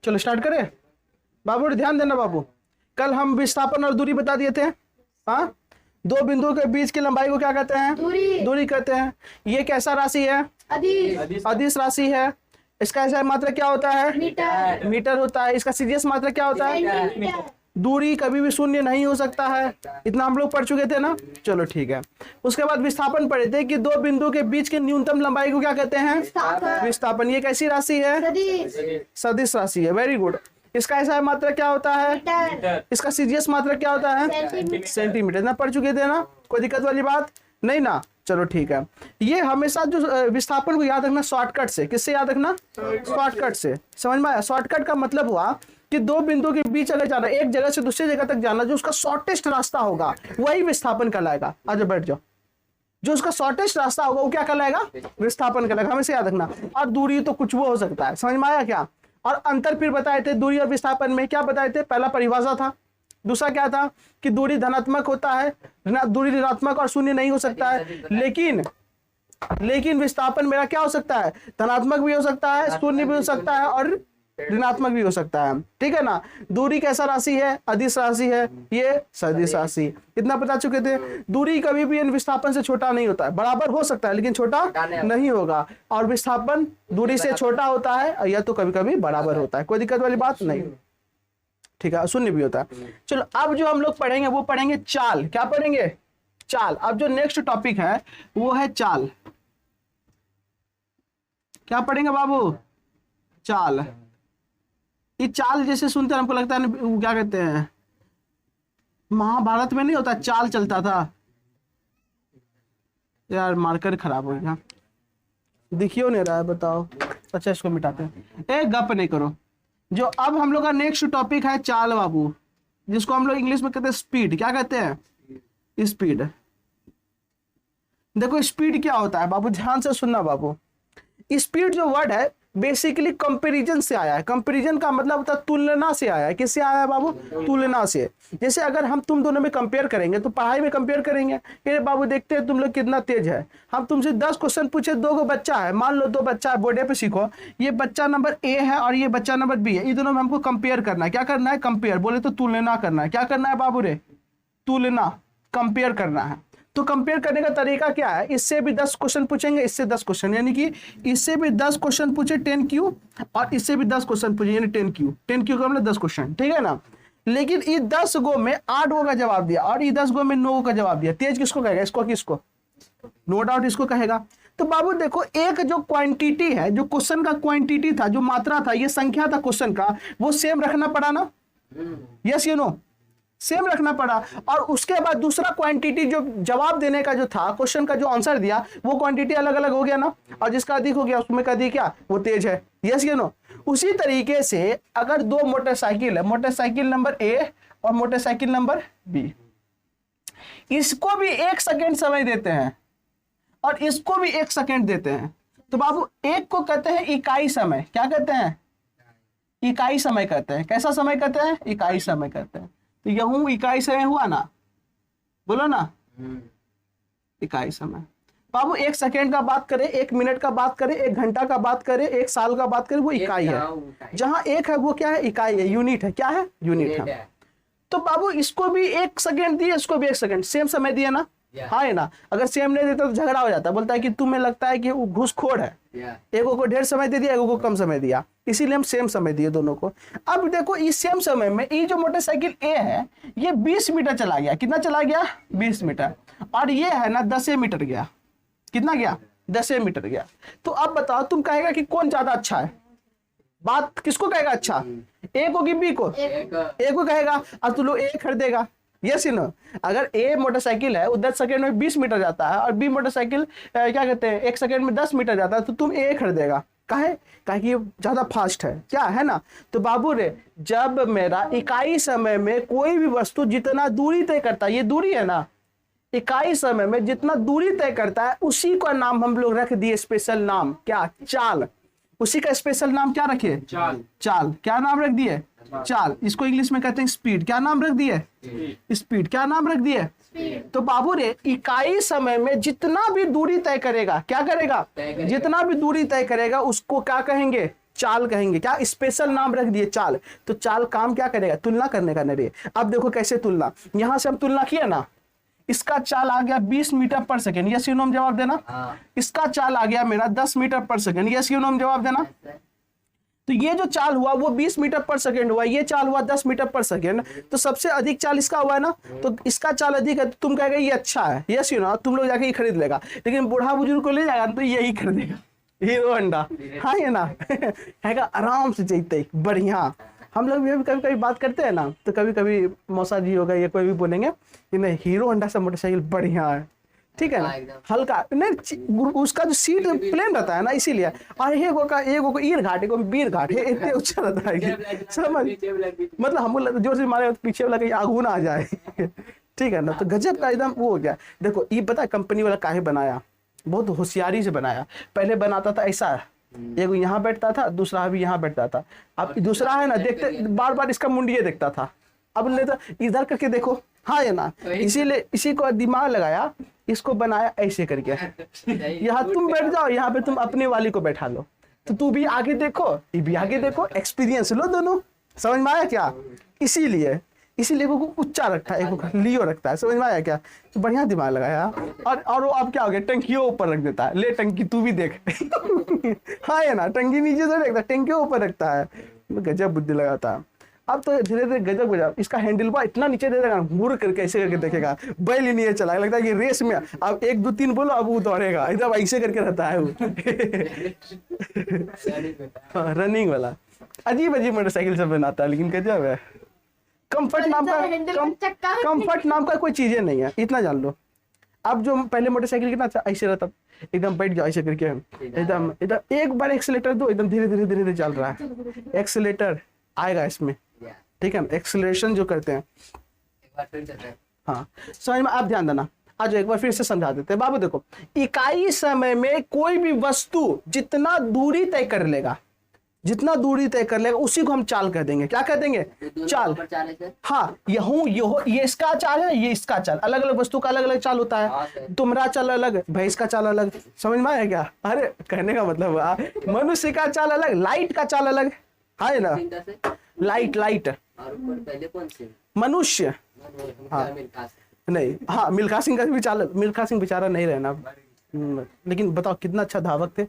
चलो स्टार्ट करें। बाबू ध्यान देना बाबू, कल हम विस्थापन और दूरी बता दिए थे। हाँ, दो बिंदुओं के बीच की लंबाई को क्या कहते हैं? दूरी कहते हैं। ये कैसा राशि है? अदिश राशि है। इसका ऐसा मात्रक क्या होता है? मीटर होता है। इसका सीजीएस मात्रक क्या होता है? दूरी कभी भी शून्य नहीं हो सकता है। इतना हम लोग पढ़ चुके थे ना। चलो ठीक है। उसके बाद विस्थापन पढ़े थे कि दो बिंदु के बीच की न्यूनतम लंबाई को क्या कहते हैं? विस्थापन। ये कैसी राशि है? सदिश राशि है। Very good. इसका ऐसा मात्रक क्या होता है? इसका सीजीएस मात्रक क्या होता है? सेंटीमीटर। ना पढ़ चुके थे ना, कोई दिक्कत वाली बात नहीं ना। चलो ठीक है। ये हमेशा जो विस्थापन को याद रखना शॉर्टकट से। किससे याद रखना? शॉर्टकट से। समझ में आया? शॉर्टकट का मतलब हुआ कि दो बिंदु के बीच अगर जाना, एक जगह से दूसरी जगह तक जाना, जो उसका शॉर्टेस्ट रास्ता होगा वही विस्थापन कहलाएगा। आज बैठ जाओ। जो उसका शॉर्टेस्ट रास्ता होगा वो क्या कहलाएगा? विस्थापन कहलाएगा। हमेशा याद रखना। और दूरी तो कुछ वो हो सकता है। समझ में आया क्या? और अंतर फिर बताए थे दूरी और विस्थापन में। क्या बताए थे? पहला परिभाषा था। दूसरा क्या था? कि दूरी धनात्मक होता है, दूरी ऋणात्मक और शून्य नहीं हो सकता है। लेकिन विस्थापन मेरा क्या हो सकता है? धनात्मक भी हो सकता है, शून्य भी हो सकता है और ऋणात्मक भी हो सकता है। ठीक है ना। दूरी कैसा राशि है? अदिश राशि है। ये सदिश राशि। इतना बता चुके थे। दूरी कभी भी विस्थापन से छोटा नहीं होता है। बराबर हो सकता है लेकिन छोटा नहीं होगा। और विस्थापन दूरी से छोटा होता है या तो कभी कभी बराबर होता है। कोई दिक्कत वाली बात नहीं। ठीक है। शून्य भी होता है। चलो अब जो हम लोग पढ़ेंगे वो पढ़ेंगे चाल। क्या पढ़ेंगे? चाल। अब जो नेक्स्ट टॉपिक है वो है चाल। क्या पढ़ेंगे बाबू? चाल। ये चाल जैसे सुनते हैं हमको लगता है वो क्या कहते हैं, महाभारत में नहीं होता चाल चलता था। यार मार्कर खराब हो गया, दिखियो नहीं रहा है, बताओ। अच्छा इसको मिटाते हैं। एक गप नहीं करो। जो अब हम लोग का नेक्स्ट टॉपिक है चाल बाबू, जिसको हम लोग इंग्लिश में कहते हैं स्पीड। क्या कहते हैं? स्पीड। देखो स्पीड क्या होता है बाबू, ध्यान से सुनना बाबू। स्पीड जो वर्ड है बेसिकली कंपैरिजन से आया है। कंपैरिजन का मतलब होता है तुलना से आया है। किससे आया है बाबू? तुलना से। जैसे अगर हम तुम दोनों में कंपेयर करेंगे तो पढ़ाई में कंपेयर करेंगे। ये बाबू देखते हैं तुम लोग कितना तेज है। हम तुमसे 10 क्वेश्चन पूछे, 2 बच्चा है, मान लो 2 बच्चा है, बोर्डे पे सीखो। ये बच्चा नंबर ए है और ये बच्चा नंबर बी है। ये दोनों में हमको कंपेयर करना है। क्या करना है? कंपेयर। बोले तो तुलना करना है। क्या करना है बाबू रे? तुलना, कंपेयर करना है। तो कंपेयर करने का तरीका क्या है? इससे भी 10 क्वेश्चन पूछेंगे, इससे 10 क्वेश्चन, यानी कि इससे भी 10 क्वेश्चन पूछे 10 क्यू, और इससे भी 10 क्वेश्चन पूछे यानी 10 क्यू। 10 क्यू का मतलब 10 क्वेश्चन। ठीक है ना। लेकिन ये 10 गो में 8 गो का जवाब दिया और ये 10 गो में 9 गो का जवाब दिया। तेज किसको कहेगा? इसको। किसको? नो डाउट इसको कहेगा। तो बाबू देखो, एक जो क्वांटिटी है, जो क्वेश्चन का क्वांटिटी था, जो मात्रा था, ये संख्या था क्वेश्चन का, वो सेम रखना पड़ा ना। यस यू नो, सेम रखना पड़ा। और उसके बाद दूसरा क्वांटिटी जो जवाब देने का जो था, क्वेश्चन का जो आंसर दिया, वो क्वांटिटी अलग अलग हो गया ना। और जिसका अधिक हो गया उसमें का अधिक क्या? वो तेज है। Yes you know. उसी तरीके से अगर 2 मोटरसाइकिल है, मोटरसाइकिल नंबर ए और मोटरसाइकिल नंबर बी, इसको भी 1 सेकेंड समय देते हैं और इसको भी 1 सेकेंड देते हैं, तो बाबू एक को कहते हैं इकाई समय। क्या कहते हैं? इकाई समय कहते हैं। कैसा समय कहते हैं? इकाई समय कहते हैं। तो यहूं इकाई समय हुआ ना, बोलो ना, इकाई समय। बाबू 1 सेकेंड का बात करें, 1 मिनट का बात करें, 1 घंटा का बात करें, 1 साल का बात करें, वो इकाई है। जहां 1 है वो क्या है? इकाई है, यूनिट है। क्या है? यूनिट है। तो बाबू इसको भी 1 सेकेंड दिए, इसको भी 1 सेकेंड, सेम समय दिया ना। हाँ है ना। अगर सेम नहीं देता तो झगड़ा हो जाता। बोलता है कि तुम्हें लगता है कि वो घूसखोर है, एगो को ढेर समय दे दिया, एगो को कम समय दिया, इसीलिए हम सेम समय दिए दोनों को। अब देखो इस सेम समय में ये जो मोटरसाइकिल ए है ये 20 मीटर चला गया। कितना चला गया? 20 मीटर। और ये है ना 10 मीटर गया। कितना गया? 10 मीटर गया। तो अब बताओ तुम कहेगा कि कौन ज्यादा अच्छा है? बात किसको कहेगा अच्छा? ए को कि बी को? ए को कहेगा। अब तुम लोग ए खरीदेगा। Yes you know. अगर ए मोटरसाइकिल है वो 10 सेकेंड में 20 मीटर जाता है और बी मोटरसाइकिल क्या कहते हैं 1 सेकेंड में 10 मीटर जाता है, तो तुम ए खरीदेगा। काहे? कि ये ज्यादा फास्ट है। क्या है ना। तो बाबू रे, जब मेरा इकाई समय में कोई भी वस्तु जितना दूरी तय करता है, ये दूरी है ना, इकाई समय में जितना दूरी तय करता है उसी का नाम हम लोग रख दिए स्पेशल नाम। क्या? चाल। उसी का स्पेशल नाम क्या रखे? चाल। चाल। क्या नाम रख दिए? चाल। इसको इंग्लिश में कहते हैं स्पीड। क्या नाम रख दिए? स्पीड। क्या नाम रख दिए? तो बाबू रे, इकाई समय में जितना भी दूरी तय करेगा, क्या करेगा? जितना भी दूरी तय करेगा उसको क्या कहेंगे? चाल कहेंगे, क्या स्पेशल नाम रख दिए चाल। तो चाल काम क्या करेगा, तुलना करने का नहीं। अब देखो कैसे तुलना, यहां से हम तुलना किए ना, इसका चाल आ गया 20 मीटर पर सेकेंड, यस यू नो जवाब देना। इसका चाल आ गया मेरा 10 मीटर पर सेकेंड, यस यू नो जवाब देना। तो ये जो चाल हुआ वो 20 मीटर पर सेकेंड हुआ, ये चाल हुआ 10 मीटर पर सेकेंड, तो सबसे अधिक चाल इसका हुआ है ना, तो इसका चाल अधिक है तो तुम कहेगा ये अच्छा है, यस यू नो, तुम लोग जाके ये खरीद लेगा। लेकिन बूढ़ा बुजुर्ग को ले जाएगा तो यही खरीदेगा, हीरो होंडा, हाँ ये ना हैगा आराम से जीते बढ़िया। हम लोग भी कभी कभी बात करते हैं ना, तो कभी कभी मौसा जी होगा या कोई भी बोलेंगे कि नहीं हीरो होंडा से मोटरसाइकिल बढ़िया है, ठीक है ना, हल्का नहीं, उसका जो सीट प्लेन रहता है ना, इसीलिए। और एगो ईर घाट, एगो बीर घाट है, इतने ऊंचा रहता है समझ, मतलब हमको जोर से मारे पीछे वाला कहीं आगू ना आ जाए ठीक है ना। तो गजब का एकदम वो हो गया। देखो ये पता है कंपनी वाला काहे बनाया, बहुत होशियारी से बनाया। पहले बनाता था ऐसा, एगो यहाँ बैठता था, दूसरा भी यहाँ बैठता था। अब दूसरा है ना, देखते बार बार इसका मुंडिये देखता था, अब ले तो इधर करके देखो, हाँ ये ना, इसीलिए इसी को दिमाग लगाया, इसको बनाया ऐसे करके, यहाँ तुम बैठ जाओ, यहाँ पे तुम अपने वाली को बैठा लो, तो तू भी आगे देखो, ये भी आगे देखो, एक्सपीरियंस लो दोनों। समझ में आया क्या, इसीलिए वो ऊंचा रखा है, एक लियो रखता है, समझ में आया क्या, तो बढ़िया दिमाग लगाया। और वो अब क्या हो गया, टंकियों ऊपर रख देता है, ले टंकी तू भी देख हाँ ये ना, टंकी नीचे से रखता है, टंकियों ऊपर रखता है, गजब बुद्धि लगाता है। अब तो धीरे धीरे गजब गजब, इसका हैंडल बार इतना नीचे दे देगा, मुड़ करके ऐसे करके देखेगा, बैल ही नहीं चला, लगता है कि रेस में अब 1 2 3 बोलो, अब वो दौड़ेगा, एकदम ऐसे करके रहता है वो रनिंग वाला अजीब अजीब मोटरसाइकिल सब बनाता है, लेकिन गजब है। कंफर्ट नाम का कोई चीजें नहीं है, इतना जान लो। अब जो पहले मोटरसाइकिल कितना अच्छा ऐसे रहता, एकदम बैठ जाओ ऐसे करके, एकदम एकदम एक बार एक्सीलेटर दो, एकदम धीरे धीरे चल रहा है, एक्सीलेटर आएगा इसमें, ठीक है, एक्सीलरेशन जो करते हैं। हाँ समझ में, आप ध्यान देना, आज एक बार फिर से समझा देते हैं बाबू। देखो इकाई समय में कोई भी वस्तु जितना दूरी तय कर लेगा, उसी को हम चाल कह देंगे। क्या कह देंगे, चाल। हाँ ये इसका चाल है, ये इसका चाल, अलग अलग वस्तु का अलग अलग चाल होता है। तुम्हारा चाल अलग, भैंस का चाल अलग, समझ में आया क्या। अरे कहने का मतलब मनुष्य का चाल अलग, लाइट का चाल अलग, हाँ है ना, लाइट पहले कौन से, मनुष्य। हाँ नहीं, हाँ मिल्खा सिंह का भी चाल, मिल्खा सिंह बेचारा नहीं रहना, लेकिन बताओ कितना अच्छा धावक थे,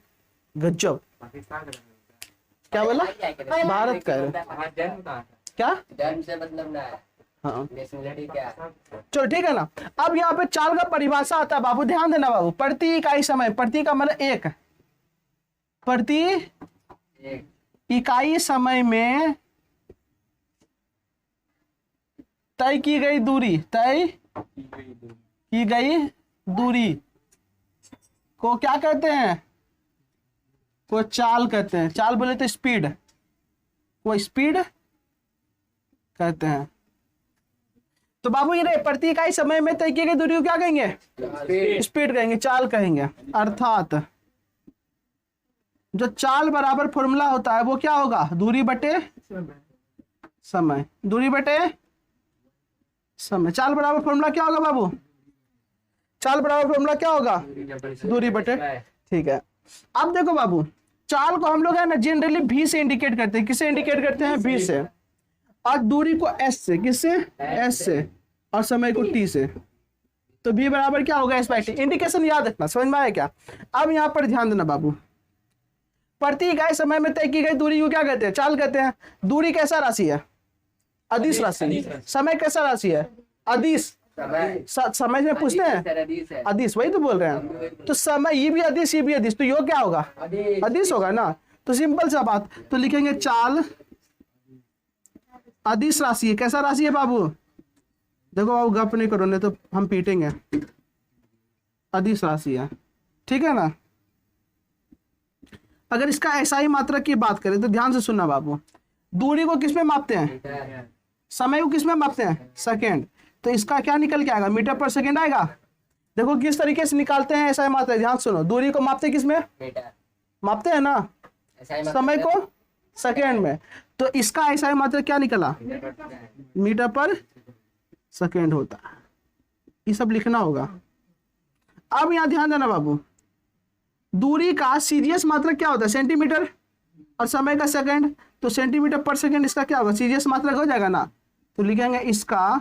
गजब। क्या बोला, भारत का क्या, हाँ चलो ठीक है ना। अब यहाँ पे चाल का परिभाषा आता है बाबू, ध्यान देना बाबू। प्रति इकाई समय, प्रति का मतलब एक, प्रति इकाई समय में तय की गई दूरी को क्या कहते हैं, को चाल कहते हैं। चाल बोले तो स्पीड, को स्पीड कहते हैं। तो बाबू ये प्रति इकाई समय में तय की गई दूरी को क्या कहेंगे, स्पीड कहेंगे, चाल कहेंगे। अर्थात जो चाल बराबर फॉर्मूला होता है वो क्या होगा, दूरी बटे समय, दूरी बटे समय। चाल बराबर फॉर्मूला क्या होगा बाबू, चाल बराबर फॉर्मूला क्या होगा, दूरी बटे, ठीक है। अब देखो बाबू, चाल को हम लोग है ना जनरली भी से इंडिकेट करते हैं। किससे इंडिकेट करते हैं, भी से, और दूरी को एस से, किससे, एस से, और समय को टी से। तो भी बराबर क्या होगा, एस बाई टी। इंडिकेशन याद रखना, समझ में आया क्या। अब यहाँ पर ध्यान देना बाबू, प्रति इकाई समय में तय की गई दूरी को क्या कहते हैं, चाल कहते हैं। दूरी कैसा राशि है, अदिश राशि। समय कैसा राशि है, अदिश। समय में पूछते हैं अदिश, वही तो बोल रहे हैं। तो समय ये भी अदिश, ये भी अदिश, तो यो क्या होगा, अदिश होगा ना। तो सिंपल सा बात, तो लिखेंगे चाल अदिश राशि है। कैसा राशि है बाबू, देखो बाबू गप नहीं करो नहीं तो हम पीटेंगे। अदिश राशि है, ठीक है ना। अगर इसका ऐसा ही मात्रक की बात करें तो ध्यान से सुनना बाबू, दूरी को किस में मापते हैं, समय को किस में मापते हैं, सेकेंड। तो इसका क्या निकल के आएगा, मीटर पर सेकेंड आएगा। देखो किस तरीके से निकालते हैं ऐसा ही मात्रा, ध्यान सुनो। दूरी को मापते किस में, मापते हैं ना, समय को सेकेंड में। तो इसका ऐसा ही मात्रा क्या निकला, मीटर पर सेकेंड होता है। ये सब लिखना होगा। अब यहाँ ध्यान देना बाबू, दूरी का सीरियस मात्रक क्या होता है, सेंटीमीटर। और समय का सेकंड, तो सेंटीमीटर पर सेकंड इसका क्या होगा, सीजीएस मात्रक हो जाएगा ना। तो लिखेंगे इसका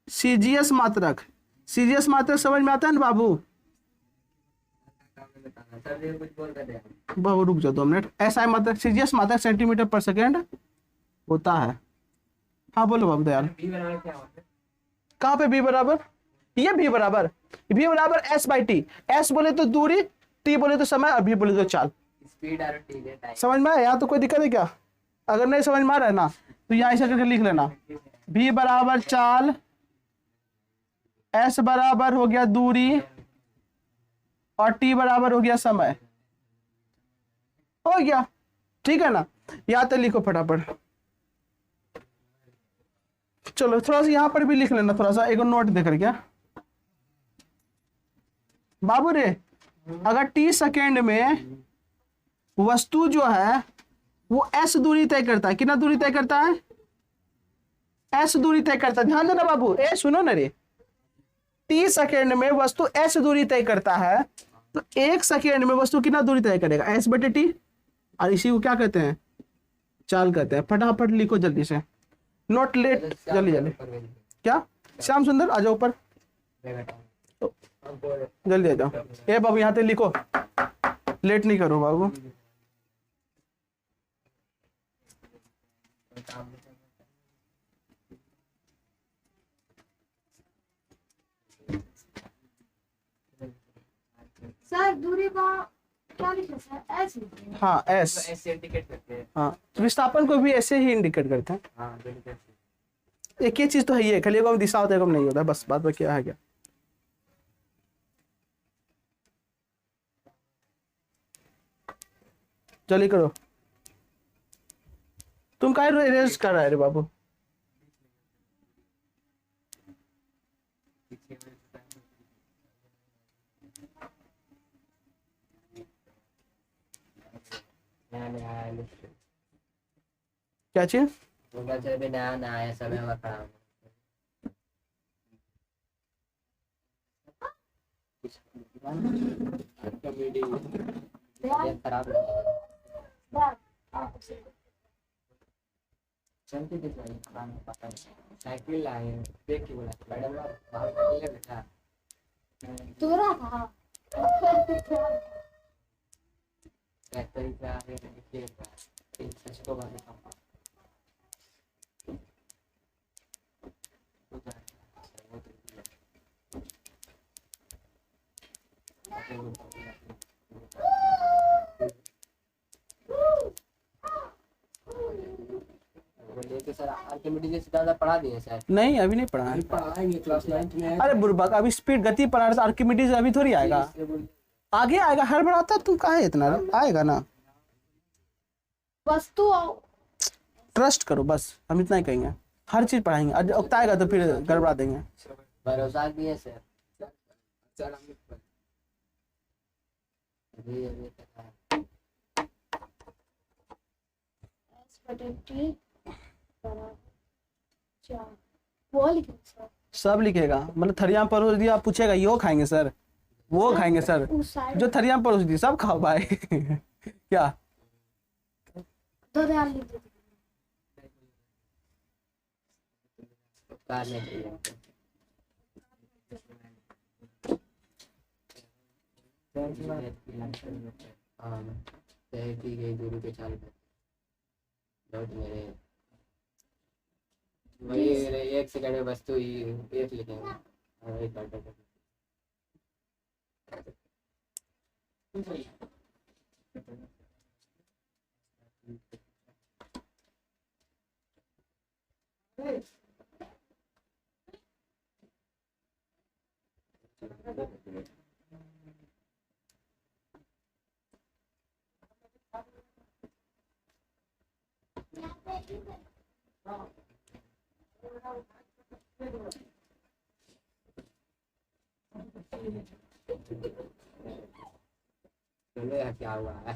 सीजीएस मात्रक। सीजीएस मात्रक समझ में आता है ना बाबू। बाबू रुक जाओ 2 मिनट। एसआई मात्रक, सीजीएस मात्रक सेंटीमीटर पर सेकंड होता है। हाँ बोलो बाबू दयाल। कहाँ पे बी बराबर, ये बी बराबर, बी बराबर एस बाई टी। एस बोले तो दूरी, टी बोले तो समय, और बी बोले तो चाल। स्पीड और टी है टाइम। समझ में आया, यहाँ तो कोई दिक्कत है क्या। अगर नहीं समझ में आ रहा है ना तो यहाँ ऐसा करके लिख लेना, बी बराबर चाल, एस बराबर हो गया दूरी, और टी बराबर हो गया समय। हो गया, ठीक है ना। या तो लिखो फटाफट। चलो थोड़ा सा यहाँ पर भी लिख लेना, थोड़ा सा एक नोट देकर क्या बाबू रे। अगर टी सेकेंड में वस्तु जो है वो एस दूरी तय करता है, कितना दूरी तय करता है, एस दूरी तय करता है। ध्यान देना बाबू, ए सुनो ना रे। टी सेकेंड में वस्तु एस दूरी तय करता है, तो 1 सेकेंड में वस्तु कितना दूरी तय करेगा, एस बटे टी। और इसी को क्या कहते हैं, चाल कहते हैं। फटाफट लिखो जल्दी से, नोट लेट, जल्दी जल्दी। क्या श्याम सुंदर आ जाओ ऊपर, जल्दी आ जाओ। ए बाबू यहाँ पे लिखो, लेट नहीं करो बाबू। सर दूरी का क्या लिखा सर, एस लिखा है। हाँ एस, तो ऐसे इंडिकेट करते हैं। हाँ तो विस्थापन को भी ऐसे ही इंडिकेट करते हैं। हाँ बिल्कुल। एक ही चीज तो है, ये खाली एगो दिशा होता है, एगो नहीं होता है, बस बात में क्या है क्या। जल्दी करो, तुम काय रेस कर रहे रे बाबू। क्या चीज, नया नया समय में खड़ा हूँ। खराब चलती थी साइकिल लाए, देख के बोला मैडम बाहर निकले बेटा। तोरा था ट्रैक्टर का है, देखिए सच को बात बताऊं। बोलिए तो सर आर्किमिडीज से ज्यादा पढ़ा दिए सर। नहीं अभी नहीं पढ़ा है। पढ़ाएंगे क्लास 9th में। अरे बुर्बक, अभी स्पीड गति पढ़ा रहा था, आर्किमिडीज अभी थोड़ी आएगा, आगे आएगा। हर बार आता तुम कहाँ है इतना, आएगा ना। वस्तु ट्रस्ट करो बस, हम इतना ही कहेंगे, हर चीज पढ़ाएंगे। आज वक्त आएगा तो फिर गड़बड़ा देंगे। भरोसा भी है सर। अभी अभी तक है। एस बटे टी बराबर 4 वो लिखा सर। सब लिखेगा, मतलब थरिया में परोस दिया, पूछेगा यो खाएंगे सर, वो खाएंगे सर, उस साइड जो थरिया में परोस दी सब खाओ भाई। क्या दो ध्यान लिख दो। कार में चाहिए। हाँ शहर की गई दूरी के चाल पर बहुत मेरे वही 1 सेकंड में वस्तु ही एक लिखेंगे और 1 घंटे तक। चलो क्या हुआ है।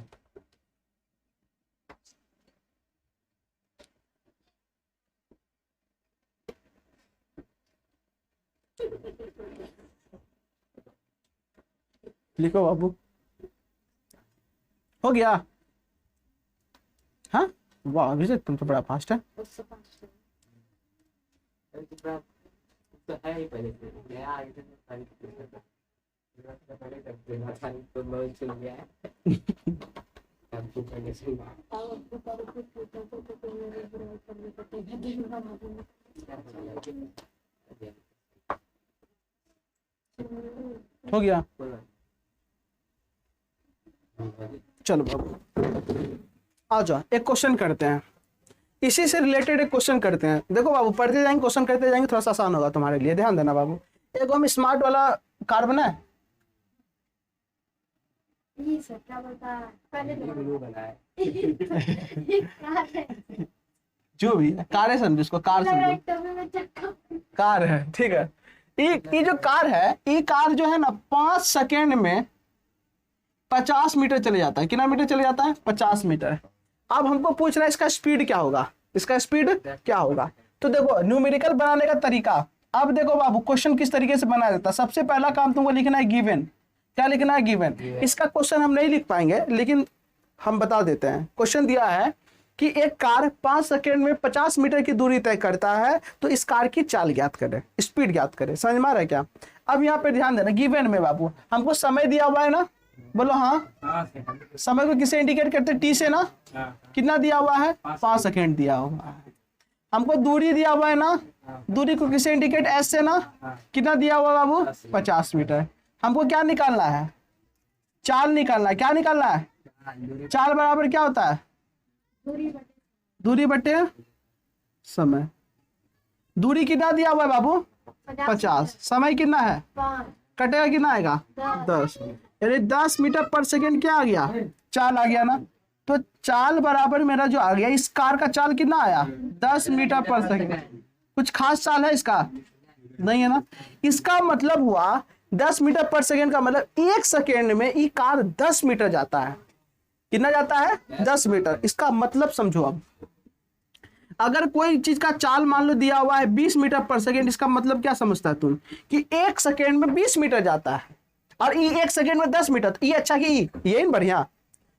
लिखो बाबू, हो गया। हाँ वाह अभिषेक तुम तो बड़ा फास्ट है। उससे 5 अरे तो बड़ा तो है ही पहले से नया आगे से सारी तो पहले तक देना था तो मैं चल गया है अब तो पहले से हो गया। चलो बाबू आ जाओ एक क्वेश्चन करते हैं, इसी से रिलेटेड एक क्वेश्चन करते हैं। देखो बाबू पढ़ते जाएंगे क्वेश्चन करते जाएंगे, थोड़ा सा आसान होगा तुम्हारे लिए, ध्यान देना बाबू। एक हम स्मार्ट वाला कार बनाए, ये सर क्या बता पहले ब्लू बनाया कार है जो भी है कार है, समझो इसको कार समझो, ट्रैक्टर में चक्का कार है ठीक है। ये जो कार है, ये कार जो है ना 5 सेकेंड में 50 मीटर चले जाता है। कितना मीटर चले जाता है? 50 मीटर। अब हमको पूछ रहा है इसका स्पीड क्या होगा, इसका स्पीड क्या होगा। तो देखो न्यूमेरिकल बनाने का तरीका, अब देखो बाबू क्वेश्चन किस तरीके से बनाया जाता है। सबसे पहला काम तुमको लिखना है गिवन। क्या लिखना है? गिवन। इसका क्वेश्चन हम नहीं लिख पाएंगे लेकिन हम बता देते हैं। क्वेश्चन दिया है कि एक कार 5 सेकेंड में 50 मीटर की दूरी तय करता है, तो इस कार की चाल ज्ञात करें, स्पीड ज्ञात करें। समझ में आ रहा है क्या? अब यहाँ पे ध्यान देना, गिवन में बाबू हमको समय दिया हुआ है ना, बोलो हाँ। समय को किसे इंडिकेट करते हैं? टी से ना। कितना दिया हुआ है? 5 सेकेंड दिया हुआ है। हमको दूरी दिया हुआ है ना, दूरी को किसे इंडिकेट? एस से ना। कितना दिया हुआ है बाबू? 50 मीटर। हमको क्या निकालना है? चाल निकालना है। क्या निकालना है? चाल बराबर क्या होता है? दूरी बटे समय। दूरी कितना दिया हुआ है बाबू? 50। समय कितना है? 5 कटेगा कितना आएगा? 10। यानी 10 मीटर पर सेकेंड क्या आ गया? चाल आ गया ना। तो चाल बराबर मेरा जो आ गया, इस कार का चाल कितना आया? 10 मीटर पर सेकेंड। कुछ खास चाल है इसका? नहीं है ना। इसका मतलब हुआ 10 मीटर पर सेकेंड का मतलब 1 सेकेंड में ये कार 10 मीटर जाता है। कितना जाता है? 10 मीटर। इसका मतलब समझो। अब अगर कोई चीज का चाल मान लो दिया हुआ है 20 मीटर पर सेकेंड, इसका मतलब क्या समझता है तुम? कि 1 सेकेंड में 20 मीटर जाता है और ये 1 सेकेंड में 10 मीटर। तो ये अच्छा कि ये बढ़िया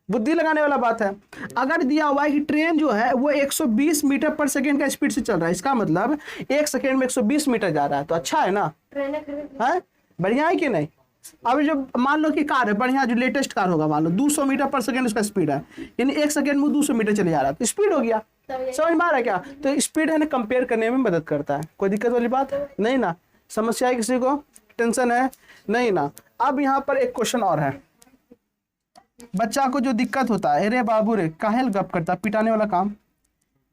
बुद्धि लगाने वाला बात है। अगर दिया हुआ है कि ट्रेन जो है वो 120 मीटर पर सेकेंड का स्पीड से चल रहा है, इसका मतलब 1 सेकेंड में 120 मीटर जा रहा है, तो अच्छा है ना, है बढ़िया है कि नहीं। अब जब मान लो कि कार है बढ़िया, जो लेटेस्ट कार होगा, मान लो 200 मीटर पर सेकेंड उसका स्पीड है, यानी 1 सेकेंड में 200 मीटर चले जा रहा है, तो स्पीड हो गया। समझ में आ रहा है क्या? तो स्पीड है ना कंपेयर करने में मदद करता है। कोई दिक्कत वाली बात नहीं ना? समस्या है किसी को? टेंशन है नहीं ना? अब यहाँ पर एक क्वेश्चन और है। बच्चा को जो दिक्कत होता है, अरे बाबू रे काहेल गप करता, पिटाने वाला काम।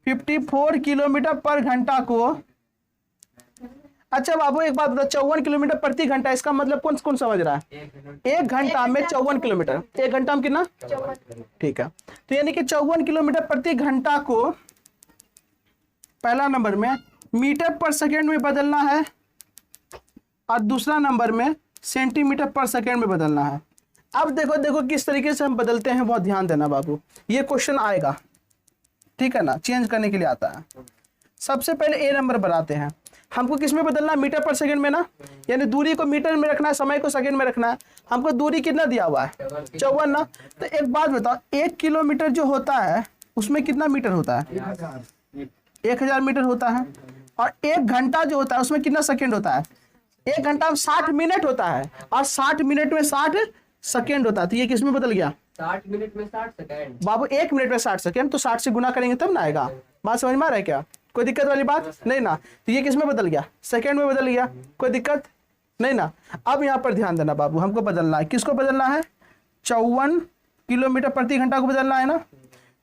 54 किलोमीटर पर घंटा को, अच्छा बाबू एक बात बता, 54 किलोमीटर प्रति घंटा, इसका मतलब कौन कौन समझ रहा है? 1 घंटा में 54 किलोमीटर। 1 घंटा में कितना? ठीक है। तो यानी कि 54 किलोमीटर प्रति घंटा को पहला नंबर में मीटर पर सेकेंड में बदलना है और दूसरा नंबर में सेंटीमीटर पर सेकेंड में बदलना है। अब देखो देखो किस तरीके से हम बदलते हैं, बहुत ध्यान देना बाबू। ये क्वेश्चन आएगा, ठीक है ना, चेंज करने के लिए आता है। सबसे पहले ए नंबर बनाते हैं। हमको किस में बदलना है? मीटर पर सेकंड में ना, यानी दूरी को मीटर में रखना है, समय को सेकंड में रखना है। हमको दूरी कितना दिया हुआ है? 54 ना। तो एक बात बताओ, 1 किलोमीटर जो होता है उसमें कितना मीटर होता है? 1000 मीटर होता है। और 1 घंटा जो होता है उसमें कितना सेकंड होता है? 1 घंटा में 60 मिनट होता है और 60 मिनट में 60 सेकंड होता है। तो ये किस में बदल गया? 60 मिनट में 60 सेकंड। बाबू 1 मिनट में 60 सेकंड, तो 60 से गुना करेंगे तब ना आएगा। बात समझ में आ रहा है क्या? कोई दिक्कत वाली बात नहीं ना? तो ये किस में बदल गया? सेकंड में बदल गया। कोई दिक्कत नहीं ना? अब यहाँ पर ध्यान देना बाबू, हमको बदलना है, किसको बदलना है? 54 किलोमीटर प्रति घंटा को बदलना है ना।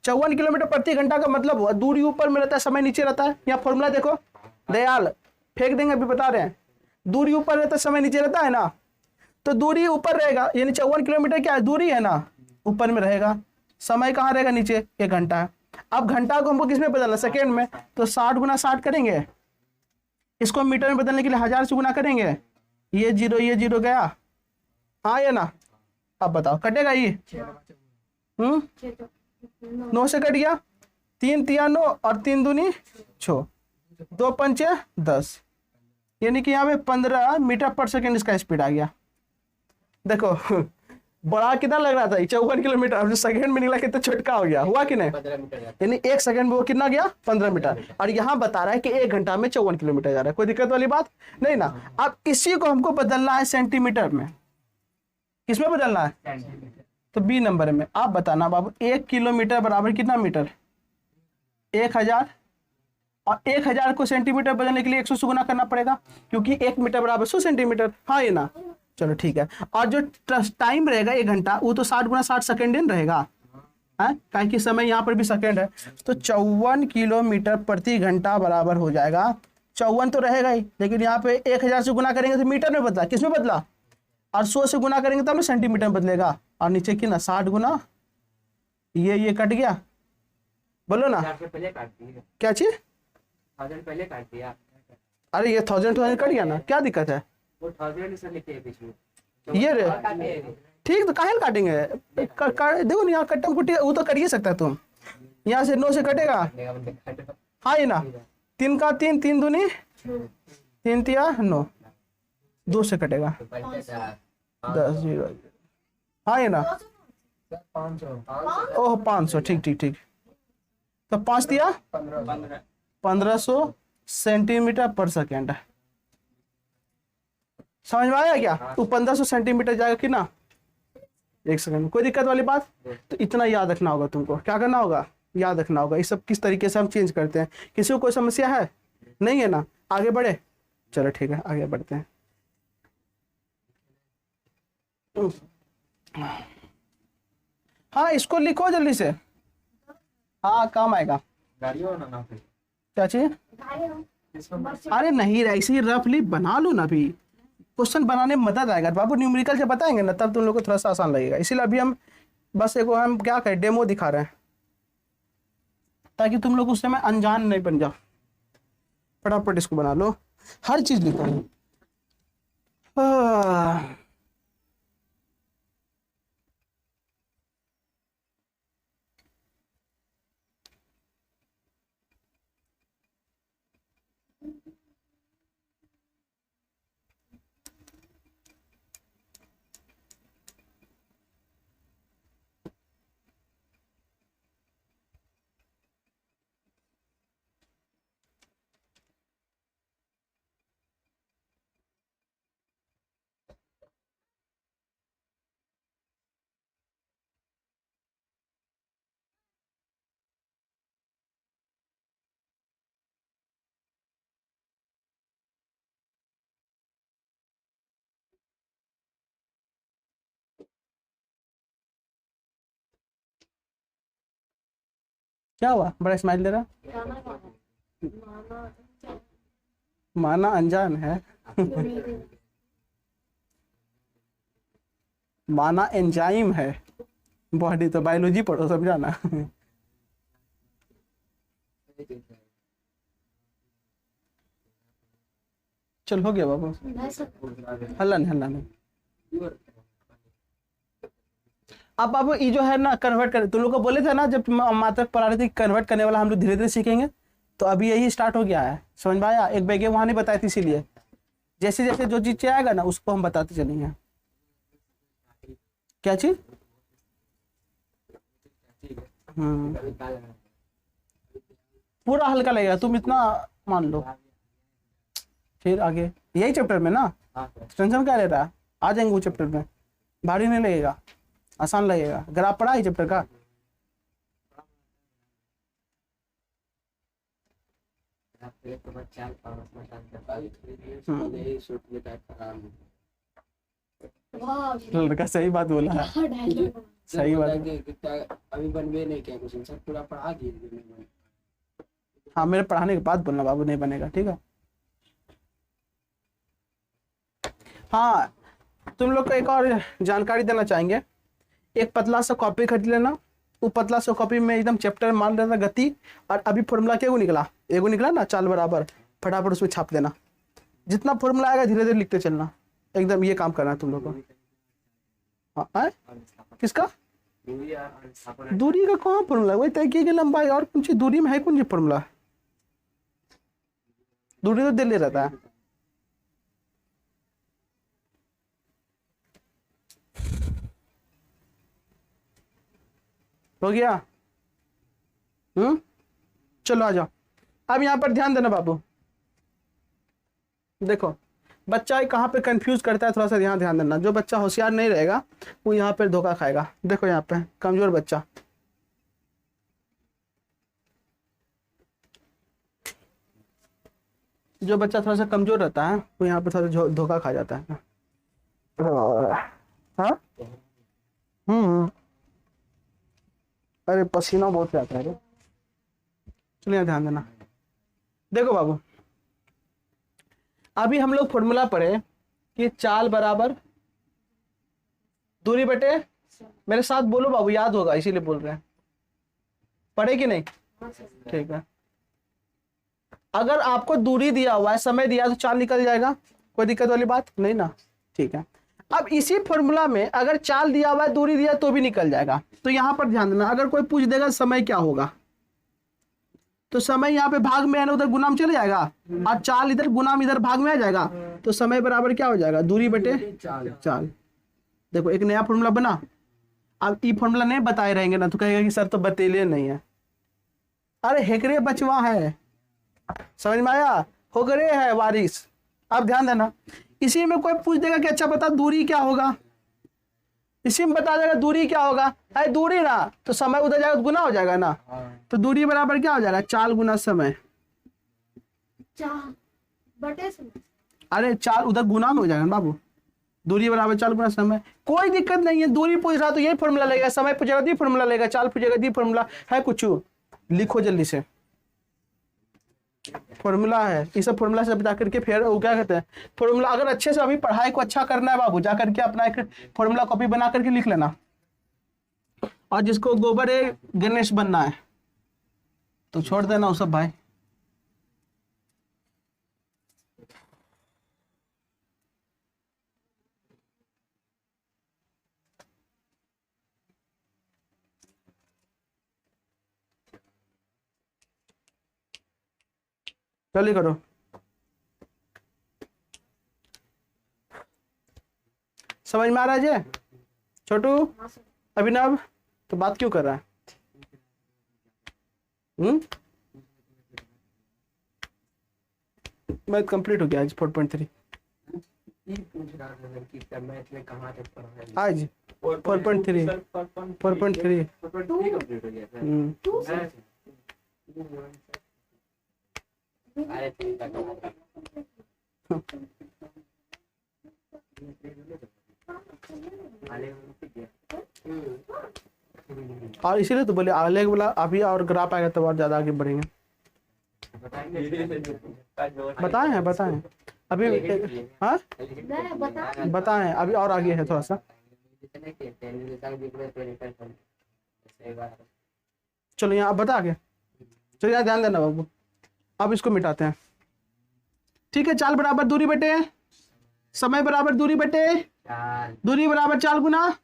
54 किलोमीटर प्रति घंटा का मतलब हुआ दूरी ऊपर में रहता है, समय नीचे रहता है। यहाँ फॉर्मूला देखो दयाल, फेंक देंगे, अभी बता रहे हैं। दूरी ऊपर रहता है, समय नीचे रहता है ना, तो दूरी ऊपर रहेगा, यानी 54 किलोमीटर क्या है? दूरी है ना, ऊपर में रहेगा। समय कहाँ रहेगा? नीचे। 1 घंटा है। अब घंटा को हमको किस में बदलना? सेकेंड में। तो 60 गुना 60 करेंगे, इसको मीटर में बदलने के लिए 1000 से गुना करेंगे। ये जीरो गया, हाँ या ना? अब बताओ कटेगा ये? 9 से कट गया, 3 तिया 9 और 3 दूनी 6, 2 पंचे 10, यानी कि यहाँ पे 15 मीटर पर सेकेंड इसका स्पीड आ गया। देखो बड़ा कितना लग रहा था 54 किलोमीटर, अब जो सेकंड में निकला कितना छोटका हो गया, हुआ कि नहीं? 15 मीटर जाता यानी 1 सेकंड में वो कितना गया 15 मीटर, और यहाँ बता रहा है कि 1 घंटा में 54 किलोमीटर जा रहा है। कोई दिक्कत वाली बात नहीं ना। अब इसी को हमको बदलना है सेंटीमीटर में, किसमें बदलना है? सेंटीमीटर। तो बी नंबर में आप बताना बाबू 1 किलोमीटर बराबर कितना मीटर? 1000, और 1000 को सेंटीमीटर बदलने के लिए 100 से गुना करना पड़ेगा, क्योंकि 1 मीटर बराबर 100 सेंटीमीटर। हाँ ये ना, चलो ठीक है। और जो टाइम रहेगा 1 घंटा, वो तो 60 गुना 60 सेकेंड ही रहेगा, है काहे कि समय यहाँ पर भी सेकेंड है। तो 54 किलोमीटर प्रति घंटा बराबर हो जाएगा, 54 तो रहेगा ही, लेकिन यहाँ पे 1000 से गुना करेंगे तो मीटर में बदला, किसमें बदला? और 100 से गुना करेंगे तब ना सेंटीमीटर में बदलेगा। और नीचे कितना 60 गुना, ये कट गया, बोलो ना 1000 से पहले काट दिया, क्या चीज? 1000 पहले काट दिया। अरे ये 1000 कट गया ना, क्या दिक्कत है? वो 1000 से लिखे बीच में, ये रे काटे। ठीक, तो काहे काटेंगे? देखो ना यहाँ कट्टम कुट्टी वो तो कर ही सकता है, तुम यहाँ से 9 से कटेगा। हाँ ये ना, 3 का 3, 3 दूनी 3 तिया 9, 2 से कटेगा 10 0। हाँ ये ना, 500 ओह 500, ठीक ठीक ठीक। तो 5 दिया 1500 सेंटीमीटर पर सेकेंड। समझ में आया क्या? तो 1500 सेंटीमीटर जाएगा कि ना 1 सेकंड में। कोई दिक्कत वाली बात? तो इतना याद रखना होगा तुमको, क्या करना होगा, याद रखना होगा। ये सब किस तरीके से हम चेंज करते हैं। किसी को कोई समस्या है? नहीं है ना? आगे बढ़े, चलो ठीक है आगे बढ़ते हैं। हाँ इसको लिखो जल्दी से, हाँ काम आएगा। गाड़ियों ना फिर क्या चाहिए? अरे नहीं, ऐसे ही रफली बना लो ना, अभी क्वेश्चन बनाने में मदद आएगा बाबू। न्यूमेरिकल से बताएंगे ना तब तुम लोग को थोड़ा सा आसान लगेगा। इसीलिए अभी हम बस एक हम क्या करें, डेमो दिखा रहे हैं, ताकि तुम लोग उस समय अनजान नहीं बन जाओ। फटाफट इसको बना लो, हर चीज लिखो। क्या हुआ, बड़ा स्माइल दे रहा? माना अनजान है माना एंजाइम है, बॉडी तो बायोलॉजी पढ़ो समझा ना। चल हो गया बाबू, हल्ला नहीं हल्ला नहीं। अब बाबू ये जो है ना कन्वर्ट कर, तुम लोग को बोले थे ना जब माता पढ़ा रही थी कन्वर्ट करने वाला हम लोग धीरे धीरे सीखेंगे, तो अभी यही स्टार्ट हो गया है। समझ में आया? एक बैगे वहां नहीं बताई थी, इसीलिए जैसे जैसे जो चीज आएगा ना उसको हम बताते चलेंगे। क्या चीज? पूरा हल्का लगेगा, तुम इतना मान लो। फिर आगे यही चैप्टर में ना, टेंशन क्या ले रहा है, आ जाएंगे वो चैप्टर में, भारी नहीं लगेगा, आसान लगेगा। अगर आप पढ़ा है चैप्टर का, लड़का सही बात बोला है, सही बात है। अभी बनवे नहीं किया क्वेश्चन सब पूरा पढ़ा दिए। हाँ मेरे पढ़ाने के बाद बोलना बाबू, नहीं बनेगा, ठीक है। हाँ तुम लोग को एक और जानकारी देना चाहेंगे, एक पतला सा कॉपी खरीद लेना, वो पतला सा कॉपी में एकदम चैप्टर मान लेना गति, और अभी फॉर्मूला क्या निकला, एगो निकला ना चाल बराबर, फटाफट उसमें छाप देना। जितना फॉर्मूला आएगा धीरे धीरे लिखते चलना, एकदम ये काम करना है तुम लोग को। हाँ किसका? दूरी का कहाँ फॉर्मूला, वही तय की लंबाई, और कौन सी दूरी में है कौन सी फॉर्मूला? दूरी तो दिल्ली रहता है। हो गया? चलो आ जाओ। अब यहाँ पर ध्यान देना बाबू, देखो बच्चा कहाँ पे कंफ्यूज करता है, थोड़ा सा ध्यान ध्यान देना। जो बच्चा होशियार नहीं रहेगा वो यहाँ पे धोखा खाएगा। देखो यहाँ पे कमजोर बच्चा, जो बच्चा थोड़ा सा कमजोर रहता है वो यहाँ पे थोड़ा सा धोखा खा जाता है। हाँ अरे पसीना बहुत आता है रे। चलिए ध्यान देना। देखो बाबू, अभी हम लोग फॉर्मूला पढ़े कि चाल बराबर दूरी बटे, मेरे साथ बोलो बाबू, याद होगा इसीलिए बोल रहे हैं। पढ़े कि नहीं? ठीक है। अगर आपको दूरी दिया हुआ है, समय दिया, तो चाल निकल जाएगा, कोई दिक्कत वाली बात नहीं ना। ठीक है। अब इसी फॉर्मूला में अगर चाल दिया हुआ है, दूरी दिया तो भी निकल जाएगा। तो यहां पर ध्यान देना, अगर कोई पूछ देगा समय क्या होगा, तो समय यहाँ पे भाग में है ना, उधर गुना में चले जाएगा, और चाल इधर गुना में इधर भाग में आ जाएगा, तो समय बराबर क्या हो जाएगा? दूरी बटे चाल। देखो एक नया फॉर्मूला बना। अब ये फॉर्मूला नहीं बताए रहेंगे ना तो कहेगा कि सर तो बतेले नहीं है। अरे हेकरे बचवा है, समझ में आया? होकरे है वारिस। अब ध्यान देना, इसी में कोई पूछ देगा कि अच्छा बता दूरी क्या होगा, इसी में बता देगा दूरी क्या होगा। है दूरी ना, तो समय उधर जाएगा तो गुना हो जाएगा ना। तो दूरी बराबर क्या हो जाएगा? चाल गुना समय। चाल बटे समय। अरे चाल उधर गुना में हो जाएगा ना बाबू। दूरी बराबर चाल गुना समय, कोई दिक्कत नहीं है। दूरी पूछ रहा तो यही फॉर्मूला लगेगा, समय पूछेगा दी फॉर्मूला लगेगा, चाल पूछेगा दी फॉर्मूला है। कुछ लिखो जल्दी से, फॉर्मूला है। ये सब फॉर्मूला से बता करके फिर वो क्या कहते हैं फॉर्मूला। अगर अच्छे से अभी पढ़ाई को अच्छा करना है बाबू, जा करके अपना एक फॉर्मूला कॉपी बना करके लिख लेना। और जिसको गोबर है गणेश बनना है तो छोड़ देना वो सब भाई। जल्दी करो। समझ में आ रहा है जे? छोटू, अभिनव, तो बात क्यों कर रहा है? मैथ कंप्लीट हो गया आज 4.3। आज 4.3 4.3 और इसीलिए तो बोले आगे बोला अभी और ग्राफ आएगा तो और ज्यादा आगे बढ़ेंगे। बताएं अभी। हाँ बताएं अभी और आगे है थोड़ा सा। चलो यहाँ अब बता आगे। चलो यहाँ ध्यान देना बाबू, अब इसको मिटाते हैं। ठीक है, चाल बराबर दूरी बटे समय बराबर दूरी बटे दूरी बराबर चाल गुना।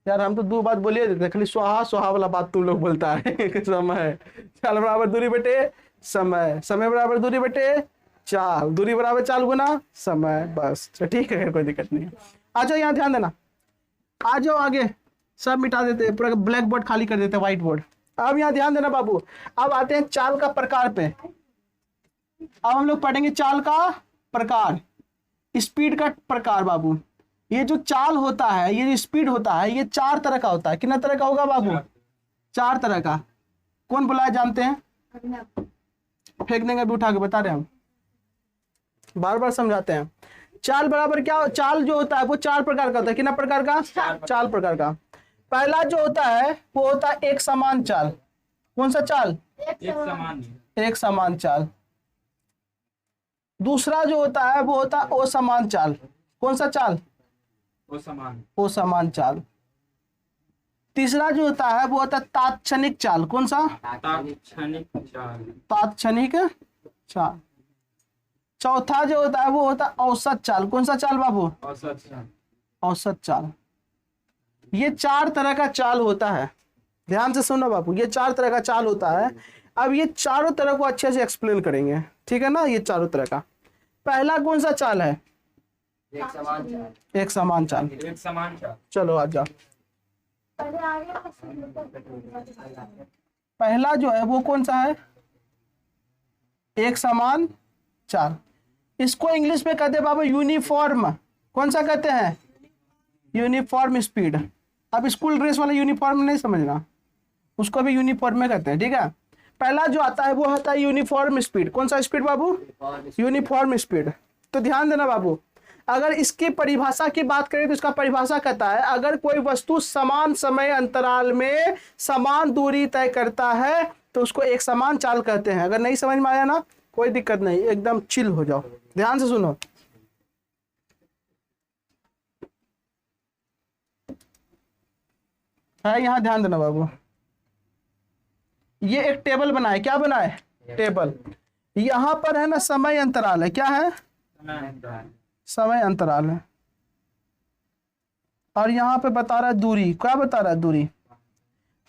यार हम तो दो बात बोलिए देते, खाली सुहा सुहा वाला बात तुम लोग बोलता है। समय चाल बराबर दूरी बटे समय, समय बराबर दूरी बटे चाल, दूरी बराबर चाल गुना समय। बस ठीक है, कोई दिक्कत नहीं है। आ जाओ यहाँ ध्यान देना, आ जाओ आगे। सब मिटा देते, पूरा ब्लैक बोर्ड खाली कर देते, व्हाइट बोर्ड। अब यहाँ ध्यान देना बाबू, अब आते हैं चाल का प्रकार पे। अब हम लोग पढ़ेंगे चाल का प्रकार, स्पीड का प्रकार बाबू। ये जो चाल होता है, ये जो स्पीड होता है, ये 4 तरह का होता है। कितना तरह का होगा बाबू? 4 तरह का। कौन बुलाया जानते हैं? फेंक देंगे अभी उठा के, बता रहे हैं हम, बार बार समझाते हैं। चाल बराबर क्या, चाल जो होता है वो 4 प्रकार का होता है। कितना प्रकार का? 4 प्रकार का। पहला जो होता है वो होता है एक समान चाल। कौन सा चाल? एक समान चाल। दूसरा जो होता है वो होता है असमान चाल। कौन सा चाल? असमान चाल। तीसरा जो होता है वो होता है तात्क्षणिक चाल। कौन सा? तात्क्षणिक चाल। चौथा जो होता है वो होता है औसत चाल। कौन सा चाल बाबू? औसत चाल। ये 4 तरह का चाल होता है। ध्यान से सुनो बाबू, ये 4 तरह का चाल होता है। अब ये चारों तरह को अच्छे से एक्सप्लेन करेंगे, ठीक है ना? ये चारों तरह का। पहला कौन सा चाल है? एक समान चाल। चलो आ जाओ। पहले आगे का पहला जो है वो कौन सा है, एक समान चाल। इसको इंग्लिश में कहते हैं बाबू यूनिफॉर्म। कौन सा कहते हैं, यूनिफॉर्म स्पीड। अब स्कूल ड्रेस वाला यूनिफॉर्म नहीं समझना, उसको भी यूनिफॉर्म में कहते हैं, ठीक है। पहला जो आता है वो आता है यूनिफॉर्म स्पीड। कौन सा स्पीड बाबू, यूनिफॉर्म स्पीड। तो ध्यान देना बाबू, अगर इसकी परिभाषा की बात करें तो इसका परिभाषा कहता है अगर कोई वस्तु समान समय अंतराल में समान दूरी तय करता है तो उसको एक समान चाल कहते हैं। अगर नहीं समझ में आया ना कोई दिक्कत नहीं, एकदम चिल हो जाओ, ध्यान से सुनो। है यहाँ, ध्यान देना बाबू। ये एक टेबल बनाए, क्या बनाए, टेबल। यहाँ पर है ना समय अंतराल है, क्या है, समय अंतराल है। और यहाँ पे बता रहा है दूरी, क्या बता रहा है, दूरी।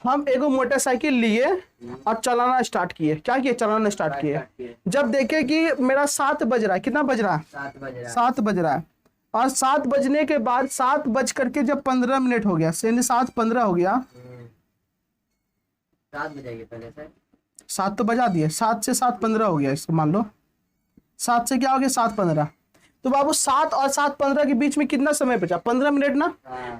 हम एक मोटरसाइकिल लिए और चलाना स्टार्ट किए, क्या किए, चलाना स्टार्ट किए। जब देखे कि मेरा 7 बज रहा है, कितना बज रहा है, 7 बज रहा है। और 7 बजने के बाद 7 बज करके जब 15 मिनट हो गया, 7:15 हो गया, 7 बजेगी पहले से, 7 तो बजा दिए, 7 से 7:15 हो गया, इसको मान लो 7 से क्या हो गया, 7:15। तो बाबू 7 और 7:15 के बीच में कितना समय बचा, 15 मिनट ना।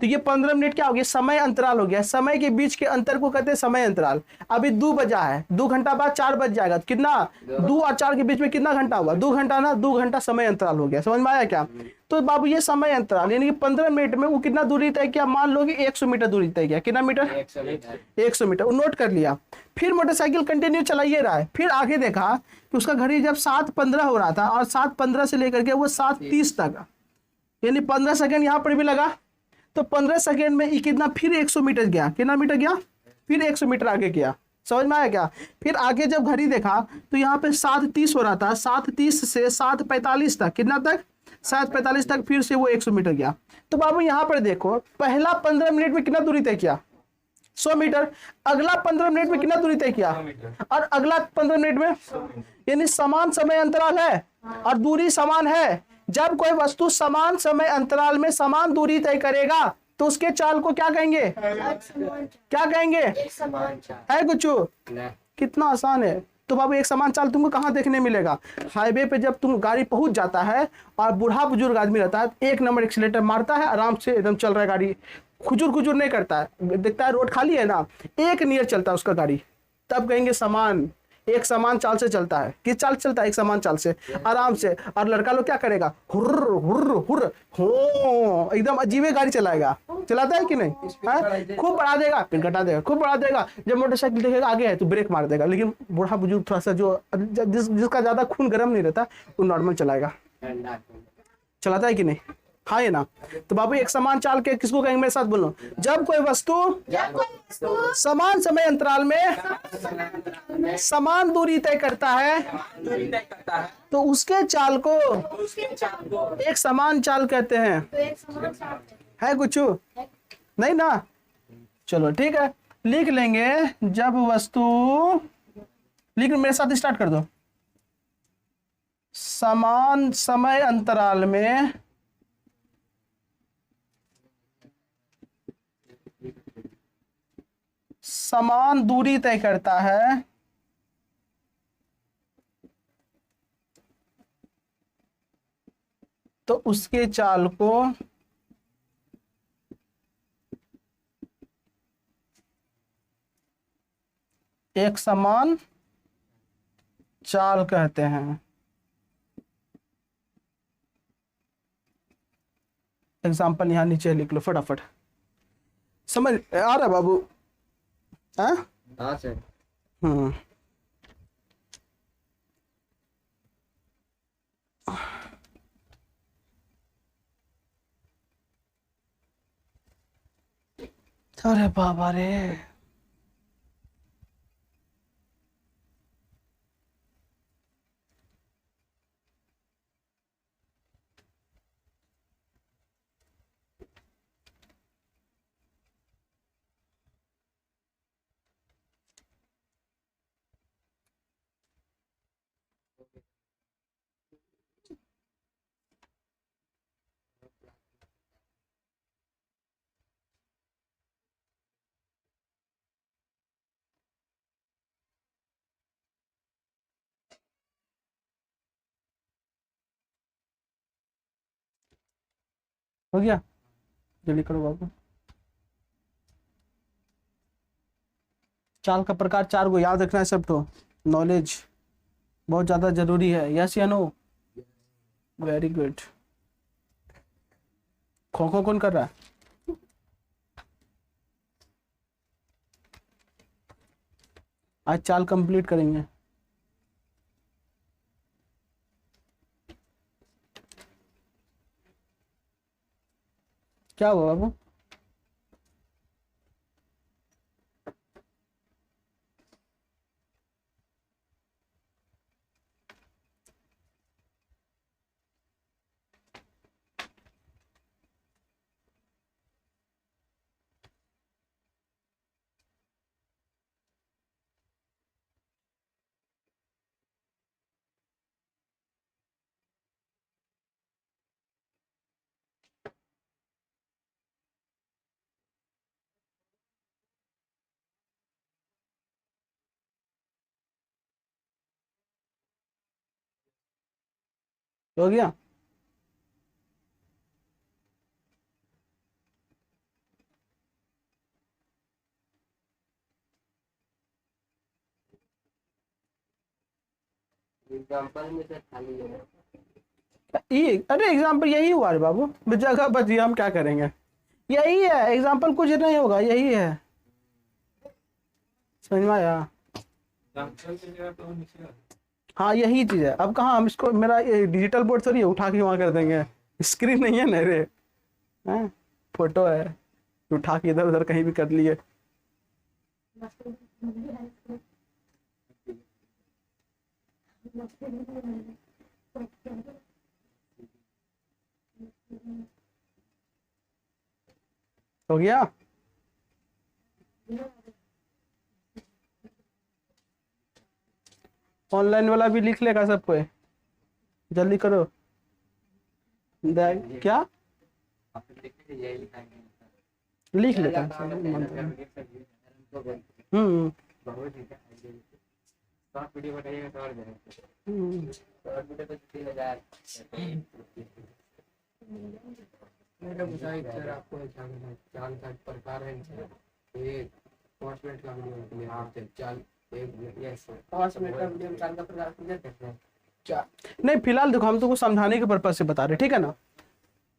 तो ये 15 मिनट क्या हो गया, समय अंतराल हो गया। समय के बीच के अंतर को कहते हैं समय अंतराल। अभी 2 बजा है, 2 घंटा बाद 4 बज जाएगा, तो कितना, 2 और 4 के बीच में कितना घंटा हुआ, 2 घंटा ना, 2 घंटा समय अंतराल हो गया। समझ में आया क्या। तो बाबू ये समय अंतराल यानी कि 15 मिनट में वो कितना दूरी तय किया, मान लो कि 100 मीटर दूरी तय किया। कितना मीटर, 100 मीटर, वो नोट कर लिया। फिर मोटरसाइकिल कंटिन्यू चलाइए रहा है। फिर आगे देखा कि उसका घड़ी जब 7:15 हो रहा था और 7:15 से लेकर के वो 7:30 तक, यानी 15 सेकंड यहाँ पर भी लगा। तो 15 सेकंड में ये कितना, फिर 100 मीटर गया, कितना मीटर गया, फिर 100 मीटर आगे गया। समझ में आया क्या। फिर आगे जब घड़ी देखा तो यहाँ पे 7:30 हो रहा था, 7:30 से 7:45 तक, कितना तक, 7:45 तक, फिर से वो 100 मीटर गया। तो बाबू यहाँ पर देखो, पहला 15 मिनट में कितना दूरी तय किया, 100 मीटर। अगला 15 मिनट में कितना दूरी तय किया, और अगला 15 मिनट में, यानी समान समय अंतराल है और दूरी समान है। जब कोई वस्तु समान समय अंतराल में समान दूरी तय करेगा तो उसके चाल को क्या कहेंगे, क्या कहेंगे, है कुछ, कितना आसान है। तो बाबू एक समान चाल तुमको कहाँ देखने मिलेगा, हाईवे पे जब तुम गाड़ी पहुंच जाता है और बूढ़ा बुजुर्ग आदमी रहता है, 1 नंबर एक्सीलेटर मारता है, आराम से एकदम चल रहा है गाड़ी, खुजूर खुजूर नहीं करता है, देखता है रोड खाली है ना, एक नियर चलता है उसका गाड़ी, तब कहेंगे समान, एक समान चाल से चलता है। किस चाल चलता है, एक समान चाल से, आराम से। और लड़का लोग क्या करेगा, हुर्र हुर्र हुर्र हो, एकदम अजीबे गाड़ी चलाएगा, चलाता है कि नहीं, है? खूब बढ़ा देगा फिर घटा देगा, खूब बढ़ा देगा। जब मोटरसाइकिल देखेगा आगे है तो ब्रेक मार देगा। लेकिन बूढ़ा बुजुर्ग थोड़ा सा जो जिसका ज्यादा खून गर्म नहीं रहता वो नॉर्मल चलाएगा, चलाता है कि नहीं, हाँ ये ना। तो बाबू एक समान चाल के किसको कहेंगे, मेरे साथ बोलो, जब कोई वस्तु समान समय अंतराल में समान दूरी तय करता है तो उसके चाल को एक समान चाल कहते हैं। है कुछ नहीं ना, चलो ठीक है, लिख लेंगे। जब वस्तु, लिख, मेरे साथ स्टार्ट कर दो, समान समय अंतराल में समान दूरी तय करता है तो उसके चाल को एक समान चाल कहते हैं। एग्जाम्पल यहां नीचे लिख लो फटाफट, समझ आ रहा बाबू, हाँ सर। अरे बाबा रे। हो गया, जल्दी करो बाबू। चाल का प्रकार 4 को याद रखना है सबको, नॉलेज बहुत ज्यादा जरूरी है। यस या no? Very good. Kho kho कौन कर रहा है? आज चाल कंप्लीट करेंगे। क्या हुआ बाबू? हो गया? एग्जाम्पल में सर खाली है। ये अरे एग्जाम्पल यही हुआ रे बाबू, जगह बची, हम क्या करेंगे? यही है एग्जाम्पल, कुछ नहीं होगा, यही है। समझ में आया? हाँ यही चीज है। अब कहाँ हम इसको, मेरा ये डिजिटल बोर्ड थोड़ी है उठा के वहां कर देंगे, स्क्रीन नहीं है ना रे, हैं? फोटो है, उठा के इधर उधर कहीं भी कर लिए। हो गया? ऑनलाइन वाला भी लिख लेगा सब कोई, जल्दी करो। क्या आप देखिए यही लिखाएंगे, लिख लेता है? बहुत ही शॉर्ट वीडियो बनाइएगा तो और जाएगा। हम्म। शॉर्ट वीडियो तो 3000 मेरा बताइए सर, आपको चाल का प्रकार है ये 5 मिनट का वीडियो के लिए आप चाल 5 मिनट का वीडियो चाल का प्रकार समझ सकते हैं। नहीं फिलहाल देखो, हम तुमको समझाने के पर्पज से बता रहे, ठीक है ना?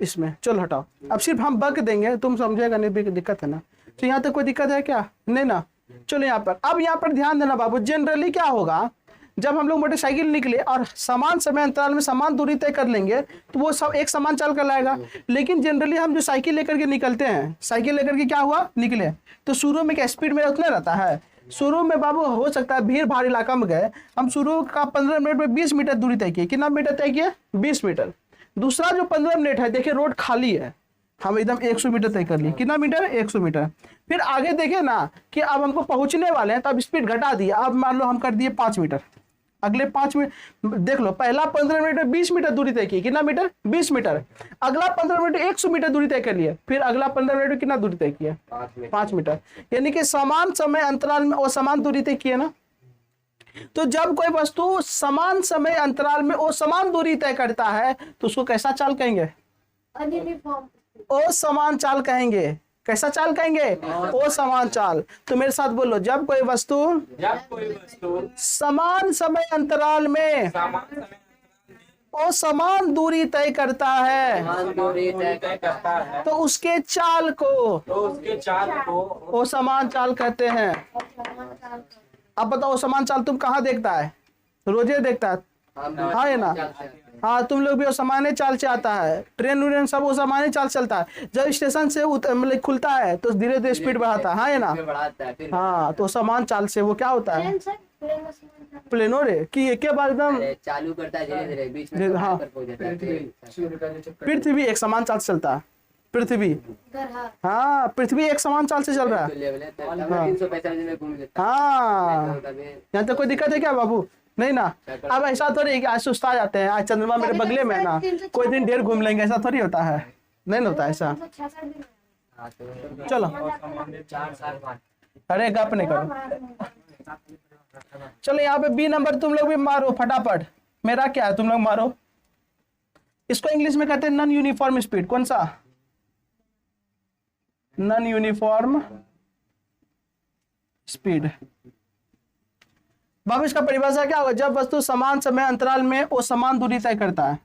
इसमें चलो हटाओ, अब सिर्फ हम बक देंगे, तुम समझेगा नहीं, भी दिक्कत है ना? तो यहाँ तक कोई दिक्कत है क्या? नहीं ना? चलो यहाँ पर, अब यहाँ पर ध्यान देना बाबू। जनरली क्या होगा, जब हम लोग मोटरसाइकिल निकले और समान समय अंतराल में समान दूरी तय कर लेंगे तो वो सब एक समान चाल कर लाएगा। लेकिन जनरली हम जो साइकिल लेकर के निकलते हैं, साइकिल लेकर के क्या हुआ निकले, तो शुरू में क्या स्पीड मेरा उतना रहता है? शुरू में बाबू हो सकता है भीड़ भाड़ इलाका में गए, हम शुरू का 15 मिनट में 20 मीटर दूरी तय किए। कितना मीटर तय किए? 20 मीटर। दूसरा जो 15 मिनट है, देखिए रोड खाली है, हम एकदम 100 मीटर तय कर लिए। कितना मीटर? 100 मीटर। फिर आगे देखे ना कि अब हमको पहुंचने वाले हैं, तो अब स्पीड घटा दिया, अब मान लो हम कर दिए 5 मीटर। अगले 5 मिनट देख लो, पहला 15 मिनट में 20 मीटर दूरी तय की। कितना मीटर? 20 मीटर। अगला 15 मिनट 100 मीटर दूरी तय कर लिए। फिर अगला 15 मिनट में कितना दूरी तय किया? 5 मीटर। यानी कि समान समय अंतराल में और समान दूरी तय किए ना। तो जब कोई वस्तु समान समय अंतराल में और समान दूरी तय करता है तो उसको कैसा चाल कहेंगे? असमान चाल कहेंगे। कैसा चाल कहेंगे? असमान चाल। तो मेरे साथ बोलो, जब कोई वस्तु समान समय अंतराल में असमान दूरी तय करता है तो उसके चाल को असमान चाल कहते हैं। अब बताओ, असमान चाल तुम कहाँ देखता है? रोजे देखता है, हाँ है ना? हाँ, तुम लोग भी असमान्य चाल से आता है, ट्रेन उरेन सब असमान्य चाल चलता है। जब स्टेशन से मतलब खुलता है तो धीरे धीरे स्पीड बढ़ाता है, हाँ है ना? हाँ, तो समान चाल से वो क्या होता है? प्लेनो रे कि एक के बाद एकदम चालू करता है धीरे धीरे, बीच में हाँ। पृथ्वी एक समान चाल से चलता है। पृथ्वी, हाँ पृथ्वी एक समान चाल से चल रहा है। 345 में घूम लेता हाँ, है। यहाँ तक कोई दिक्कत है क्या बाबू? नहीं ना? अब ऐसा थोड़ी है कि आज सुस्ता जाते हैं, आज चंद्रमा मेरे बगले में है ना, कोई दिन ढेर घूम लेंगे, ऐसा थोड़ी होता है। नहीं होता ऐसा। चलो, 4 साल बाद अरे गप नहीं करो। चलो यहाँ पे बी नंबर तुम लोग भी मारो फटाफट। मेरा क्या है, तुम लोग मारो। इसको इंग्लिश में कहते हैं नॉन यूनिफॉर्म स्पीड। कौन सा? Non uniform speed. बाबू इसका परिभाषा क्या होगा? जब वस्तु समान समय अंतराल में वो समान दूरी तय करता है,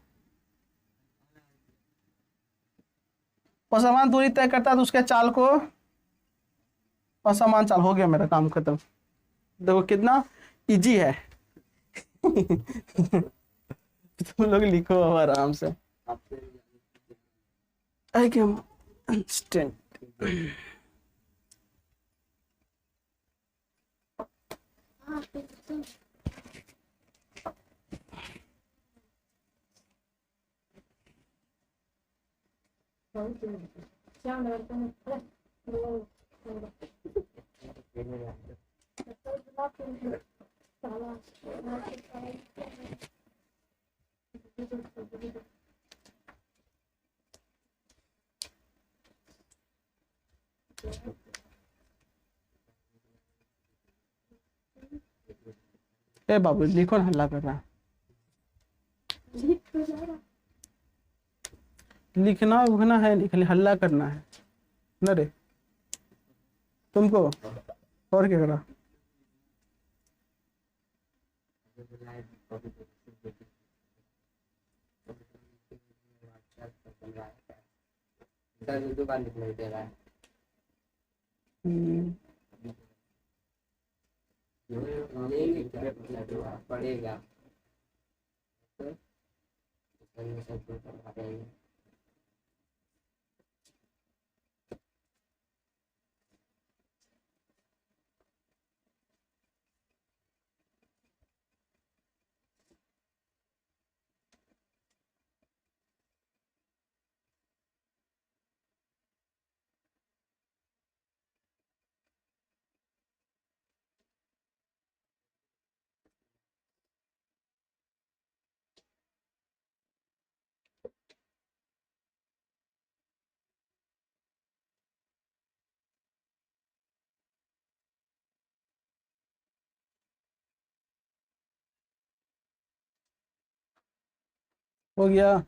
वो समान दूरी तय करता है तो उसके चाल को असमान चाल। हो गया मेरा काम खत्म। देखो कितना इजी है। तुम लोग लिखो अब आराम से। I can understand. हाँ तो क्या लड़का है वो ए बाबू लिखो ना, हल्ला कर रहा है। लिखना उखना है नहीं, खाली हल्ला करना है न रे तुमको। और क्या करा? दुकान दिखाई दे रहा है। पड़ेगा हो गया।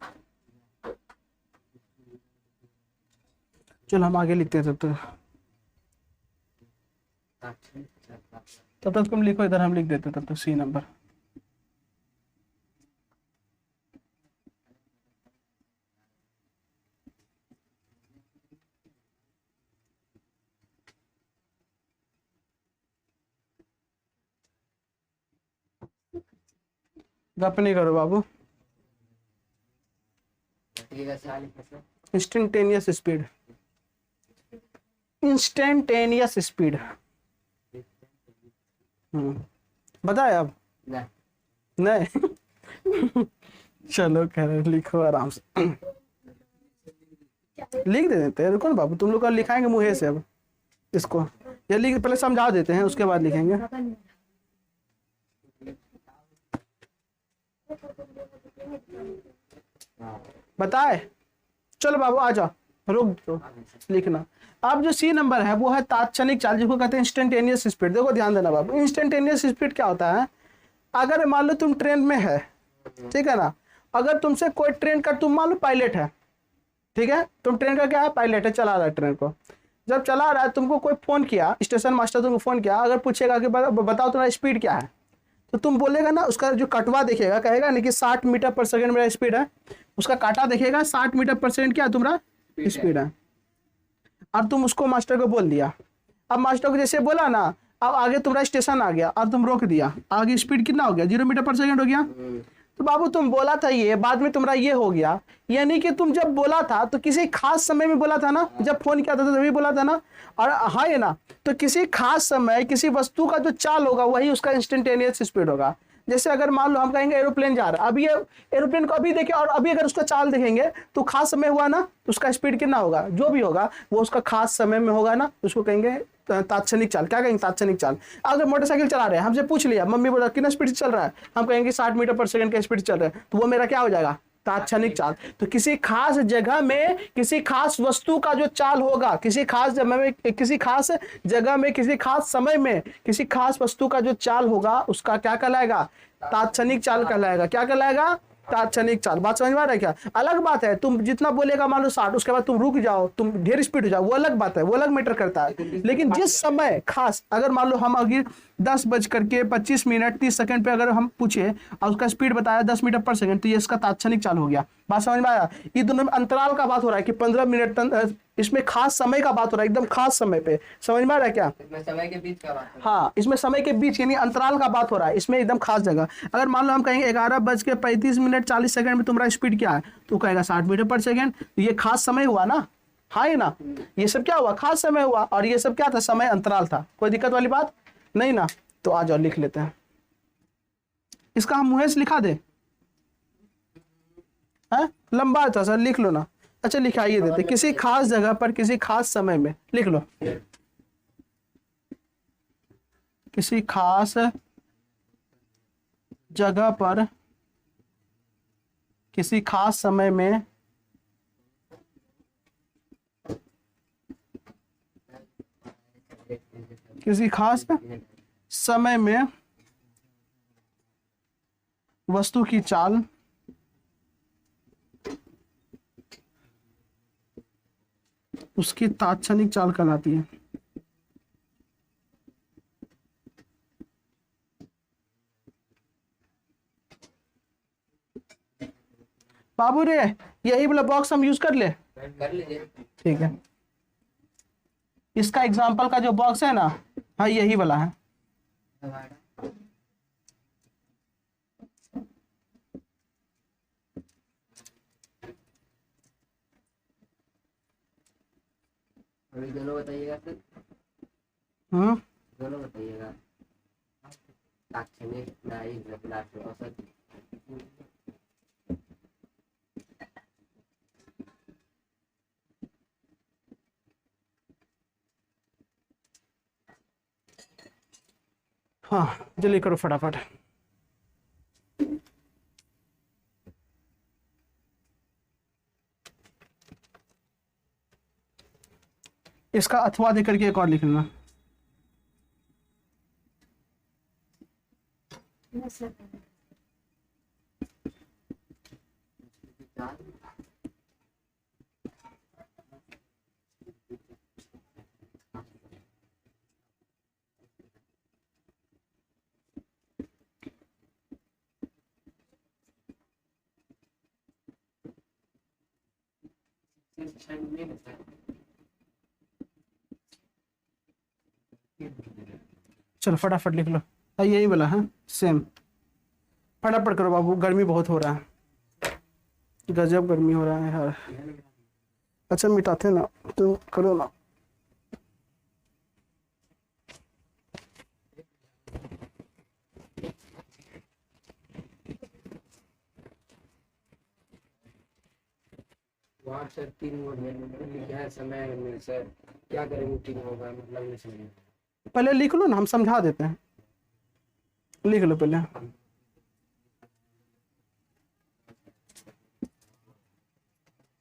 चल हम आगे लिखते हैं तब तक तुम लिखो इधर, हम लिख देते तब तक सी नंबर। गप नहीं करो बाबू। Instantaneous speed, instantaneous speed. बताए अब? नहीं। चलो कह रहे लिखो आराम से। लिख दे देते हैं, रुको ना बाबू, तुम लोग का लिखाएंगे मुँह से अब इसको। ये लिख पहले समझा देते हैं उसके बाद लिखेंगे। बताए? चलो बाबू आ जाओ, रुक दो लिखना। अब जो सी नंबर है वो है तात्क्षणिक चाल, जिसको कहते हैं इंस्टेंटेनियस स्पीड। देखो ध्यान देना बाबू, इंस्टेंटेनियस स्पीड क्या होता है? अगर मान लो तुम ट्रेन में है, ठीक है ना, अगर तुमसे कोई ट्रेन का, तुम मान लो पायलट है, ठीक है, तुम ट्रेन का क्या है, पायलट है, चला रहा है ट्रेन को। जब चला रहा है तुमको कोई फोन किया, स्टेशन मास्टर तुमको फोन किया, अगर पूछेगा कि बताओ तुम्हारा स्पीड क्या है, तो तुम बोलेगा ना, उसका जो कटवा देखेगा, कहेगा नहीं कि 60 मीटर पर सेकंड मेरा स्पीड है, उसका काटा देखेगा 60 मीटर पर सेकंड क्या तुम्हारा स्पीड है। और तुम उसको मास्टर को बोल दिया। अब मास्टर को जैसे बोला ना, अब आगे तुम्हारा स्टेशन आ गया और तुम रोक दिया, आगे स्पीड कितना हो गया? 0 मीटर पर सेकंड हो गया। तो बाबू तुम बोला था ये, बाद में तुम्हारा ये हो गया, यानी कि तुम जब बोला था तो किसी खास समय में बोला था ना, जब फोन किया था तभी बोला था ना। और हाँ ये ना, तो किसी खास समय किसी वस्तु का जो चाल होगा वही उसका इंस्टेंटेनियस स्पीड होगा। जैसे अगर मान लो हम कहेंगे एरोप्लेन जा रहा है, अब ये एरोप्लेन को अभी देखे और अभी अगर उसका चाल देखेंगे तो खास समय हुआ ना, उसका स्पीड कितना होगा? जो भी होगा वो उसका खास समय में होगा ना, उसको कहेंगे तात्क्षणिक चाल। क्या कहेंगे? तात्क्षणिक चाल। अगर मोटरसाइकिल चला रहे हैं, हमसे पूछ लिया, मम्मी बोला कितना स्पीड से चल रहा है, हम कहेंगे 60 मीटर पर सेकंड का स्पीड चल रहा है, तो वो मेरा क्या हो जाएगा? तात्क्षणिक चाल। तो किसी खास जगह में किसी खास वस्तु का जो चाल होगा, किसी खास जगह में, किसी खास जगह में, किसी खास समय में किसी खास वस्तु का जो चाल होगा, उसका क्या कहलाएगा? तात्क्षणिक चाल कहलाएगा। क्या कहलाएगा? तात्क्षणिक चाल। बात समझ में आ रहा है क्या? अलग बात है तुम जितना बोलेगा मान लो 60, उसके बाद तुम रुक जाओ, तुम ढेर स्पीड हो जाओ, वो अलग बात है, वो अलग मैटर करता है। लेकिन जिस समय खास, अगर मान लो हम अगर 10:25 30 सेकंड पे अगर हम पूछे और उसका स्पीड बताया 10 मीटर पर सेकंड, तो ये इसका तात्क्षणिक चाल हो गया। बात समझ में आया? ये दोनों में अंतराल का बात हो रहा है कि 15 मिनट इसमें खास समय का बात हो रहा है, एकदम खास समय पे। समझ में आ रहा है क्या? इसमें समय के बीच का बात है। हाँ, इसमें समय के बीच यानी अंतराल का बात हो रहा है, इसमें एकदम खास जगह। अगर मान लो हम कहेंगे 11:35 तुम्हारा स्पीड क्या है, तो कहेगा 60 मीटर पर सेकंड। तो ये खास समय हुआ ना, हाँ ये ना, ये सब क्या हुआ? खास समय हुआ। और ये सब क्या था? समय अंतराल था। कोई दिक्कत वाली बात नहीं ना? तो आ जाओ लिख लेते हैं इसका, हम मुँह से लिखा दे, है लंबा था सर, लिख लो ना। अच्छा लिखाइए देते, किसी खास जगह पर किसी खास समय में, लिख लो किसी खास जगह पर किसी खास समय में किसी खास समय में वस्तु की चाल उसकी तात्क्षणिक चाल कहलाती है। बाबू रे, यही वाला बॉक्स हम यूज कर ले? कर लीजिए। ठीक है, इसका एग्जांपल का जो बॉक्स है ना, हाँ यही वाला है। अभी दोनों बताइएगा फिर, हम्म, दोनों बताइएगा। तात्क्षणिक न्यायिक अभिलाष औसत। हाँ जल्दी करो फटाफट। इसका अथवा दे करके एक और लिख लेना। Yes, sir. चलो फटाफट लिख लो। हाँ यही वाला है सेम। फटाफट करो बाबू, गर्मी बहुत हो रहा है, गजब गर्मी हो रहा है यार। अच्छा मिटाते ना, तुम करो ना। वहाँ सर 3 मोड में क्या है, समय में सर क्या करें, मीटिंग होगा, मतलब नहीं समझ। पहले लिख लो ना, हम समझा देते हैं। लिख लो पहले।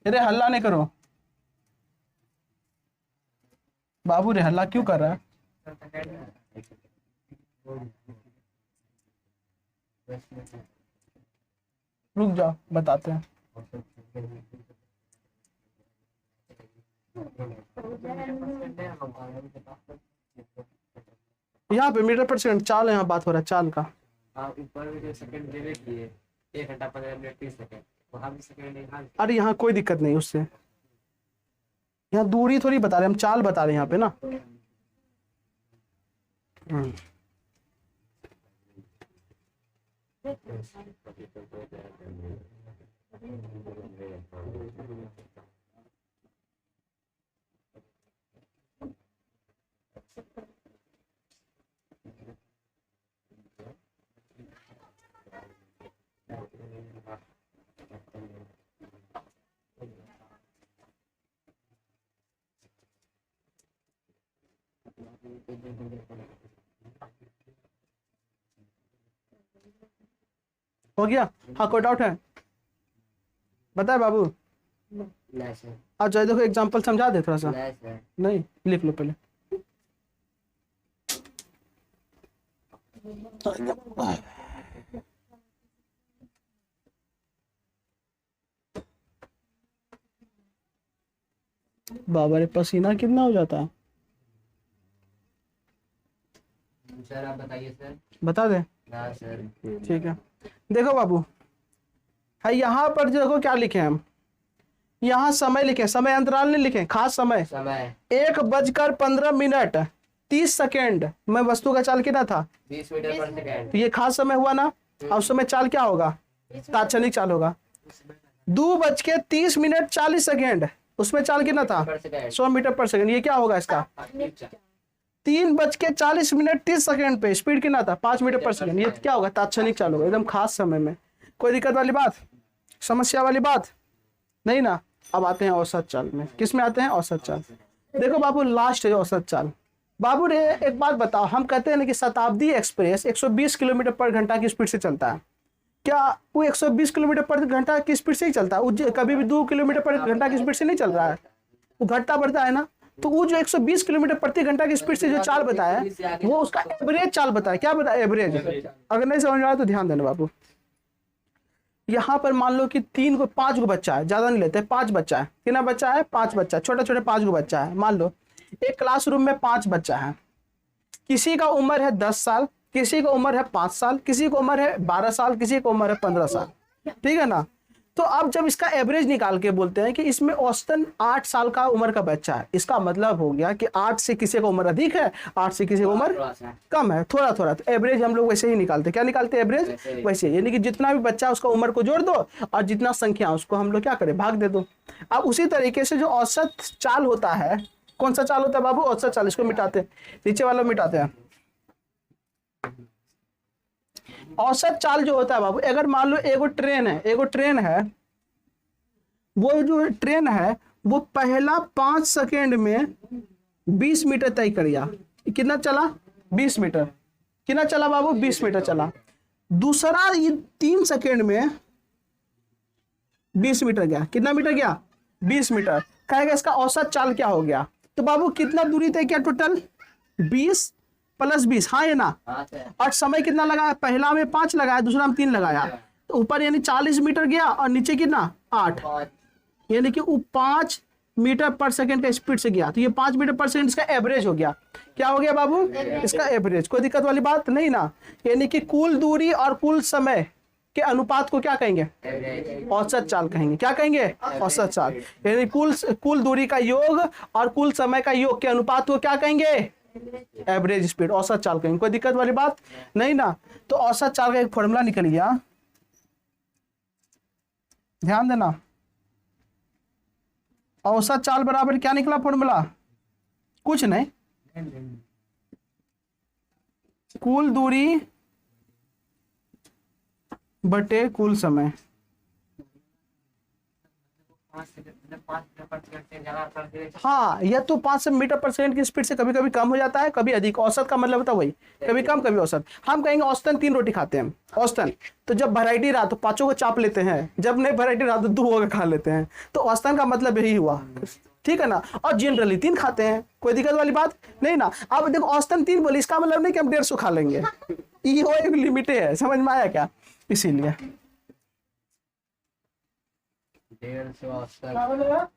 अरे हल्ला नहीं करो बाबू रे, हल्ला क्यों कर रहा है? रुक जाओ बताते हैं। यहाँ पे मीटर पर सेकंड चाल, यहाँ बात हो रहा है चाल का। हाँ ऊपर में जो सेकंड देने की है 1 घंटा 15 मिनट 30 सेकंड, वहाँ भी सेकंड नहीं। अरे यहाँ कोई दिक्कत नहीं उससे, यहाँ दूरी थोड़ी बता रहे, हम चाल बता रहे हैं यहाँ पे ना। हो गया? हाँ कोई डाउट है? बताए बाबू। नहीं सर, आज जाए देखो एग्जांपल समझा दे थोड़ा सा। नहीं सर। नहीं लिख लो पहले। बाबा रे, पसीना कितना हो जाता है। सर आप बताइए सर। बता दे। हाँ सर। ठीक है, देखो बाबू, है यहाँ पर जो देखो क्या लिखे हैं हम, यहाँ समय लिखे, समय अंतराल नहीं लिखे, खास समय समय 1:15 30 सेकेंड में वस्तु का चाल कितना था, 20 मीटर पर सेकेंड। तो ये खास समय हुआ ना। अब समय चाल क्या होगा, तात्क्षणिक चाल होगा। 2:30 40 सेकेंड, उसमें चाल कितना था, पर सेकेंड। 100 मीटर पर सेकेंड। ये क्या होगा इसका, 3:40 30 सेकेंड पे स्पीड कितना था, 5 मीटर पर सेकेंड। ये क्या होगा, तात्क्षणिक चाल होगा, एकदम खास समय में। कोई दिक्कत वाली बात, समस्या वाली बात नहीं ना। अब आते हैं औसत चाल में, किस में आते हैं, औसत चाल। देखो बाबू, लास्ट है औसत चाल। बाबू रे एक बात बताओ, हम कहते हैं ना कि शताब्दी एक्सप्रेस 120 किलोमीटर पर घंटा की स्पीड से चलता है, क्या वो 120 किलोमीटर पर घंटा की स्पीड से ही चलता है, वो कभी भी 2 किलोमीटर पर घंटा की स्पीड से नहीं चल रहा है, वो घटता बढ़ता है ना। तो वो जो 120 किलोमीटर प्रति घंटा की स्पीड से जो चाल बताया है, वो उसका एवरेज चाल बताया। क्या बताया, एवरेज। अगर नहीं समझ में आया तो ध्यान देना बाबू। यहाँ पर मान लो कि 5 गो बच्चा है, ज्यादा नहीं लेते, 5 बच्चा है। कितना बच्चा है, 5 बच्चा, छोटे छोटे 5 गो बच्चा है। मान लो एक क्लासरूम में 5 बच्चा है, किसी का उम्र है 10 साल, किसी का उम्र है 5 साल, किसी का उम्र है 12 साल, किसी का उम्र है 15 साल, ठीक है ना। तो अब जब इसका एवरेज निकाल के बोलते हैं कि इसमें औसतन 8 साल का उम्र का बच्चा है, इसका मतलब हो गया कि 8 से किसी का उम्र अधिक है, 8 से किसी का उम्र कम है, थोड़ा थोड़ा। तो एवरेज हम लोग वैसे ही निकालते, क्या निकालते हैं, एवरेज वैसे, यानी कि जितना भी बच्चा है उसका उम्र को जोड़ दो और जितना संख्या उसको हम लोग क्या करें, भाग दे दो। अब उसी तरीके से जो औसत चाल होता है, कौन सा चाल होता है बाबू, औसत चाल। इसको मिटाते हैं, नीचे वाला मिटाते हैं। औसत चाल जो होता है बाबू, अगर मान लो एगो ट्रेन है, वो जो ट्रेन है वो पहला 5 सेकेंड में 20 मीटर तय कर गया। कितना चला, 20 मीटर। कितना चला बाबू, 20 मीटर चला। दूसरा ये 3 सेकेंड में 20 मीटर गया। कितना मीटर गया, 20 मीटर। कहेगा इसका औसत चाल क्या हो गया। तो बाबू कितना दूरी तय किया टोटल, 20 + 20, हाँ ये ना। और समय कितना लगाया, पहला में 5 लगाया, दूसरा में 3 लगाया, तो ऊपर यानी 40 मीटर गया और नीचे कितना 8, यानी कि वो 5 मीटर पर सेकंड का स्पीड से गया। तो ये 5 मीटर पर सेकंड इसका एवरेज हो गया। क्या हो गया बाबू, इसका एवरेज। कोई दिक्कत वाली बात नहीं ना। यानी कि कुल दूरी और कुल समय के अनुपात को क्या कहेंगे, औसत चाल कहेंगे। क्या कहेंगे, औसत चाल। यानी कुल दूरी का योग और कुल समय का योग के अनुपात को क्या कहेंगे, एवरेज स्पीड, औसत चाल कहेंगे। कोई दिक्कत वाली बात नहीं ना। तो औसत चाल का एक फॉर्मूला निकल गया, ध्यान देना। औसत चाल बराबर क्या निकला फॉर्मूला, कुछ नहीं, कुल दूरी बटे कुल समय। हाँ, यह तो 5 मीटर पर सेकंड की स्पीड से कभी कभी कम हो जाता है, कभी अधिक। औसत का मतलब होता है वही, कभी कम कभी औसत। हम कहेंगे औसतन 3 रोटी खाते हैं, औसतन। तो जब वैरायटी रहा तो 5 को चाप लेते हैं, जब नहीं वैरायटी रहा तो 2 होकर खा लेते हैं। तो औसतन का मतलब यही हुआ, ठीक है ना। और जनरली 3 खाते हैं, कोई दिक्कत वाली बात नहीं ना। अब देखो औसतन 3 बोले, इसका मतलब नहीं कि हम 150 खा लेंगे, ये एक लिमिट है, समझ में आया क्या। इसीलिए 150 औसत।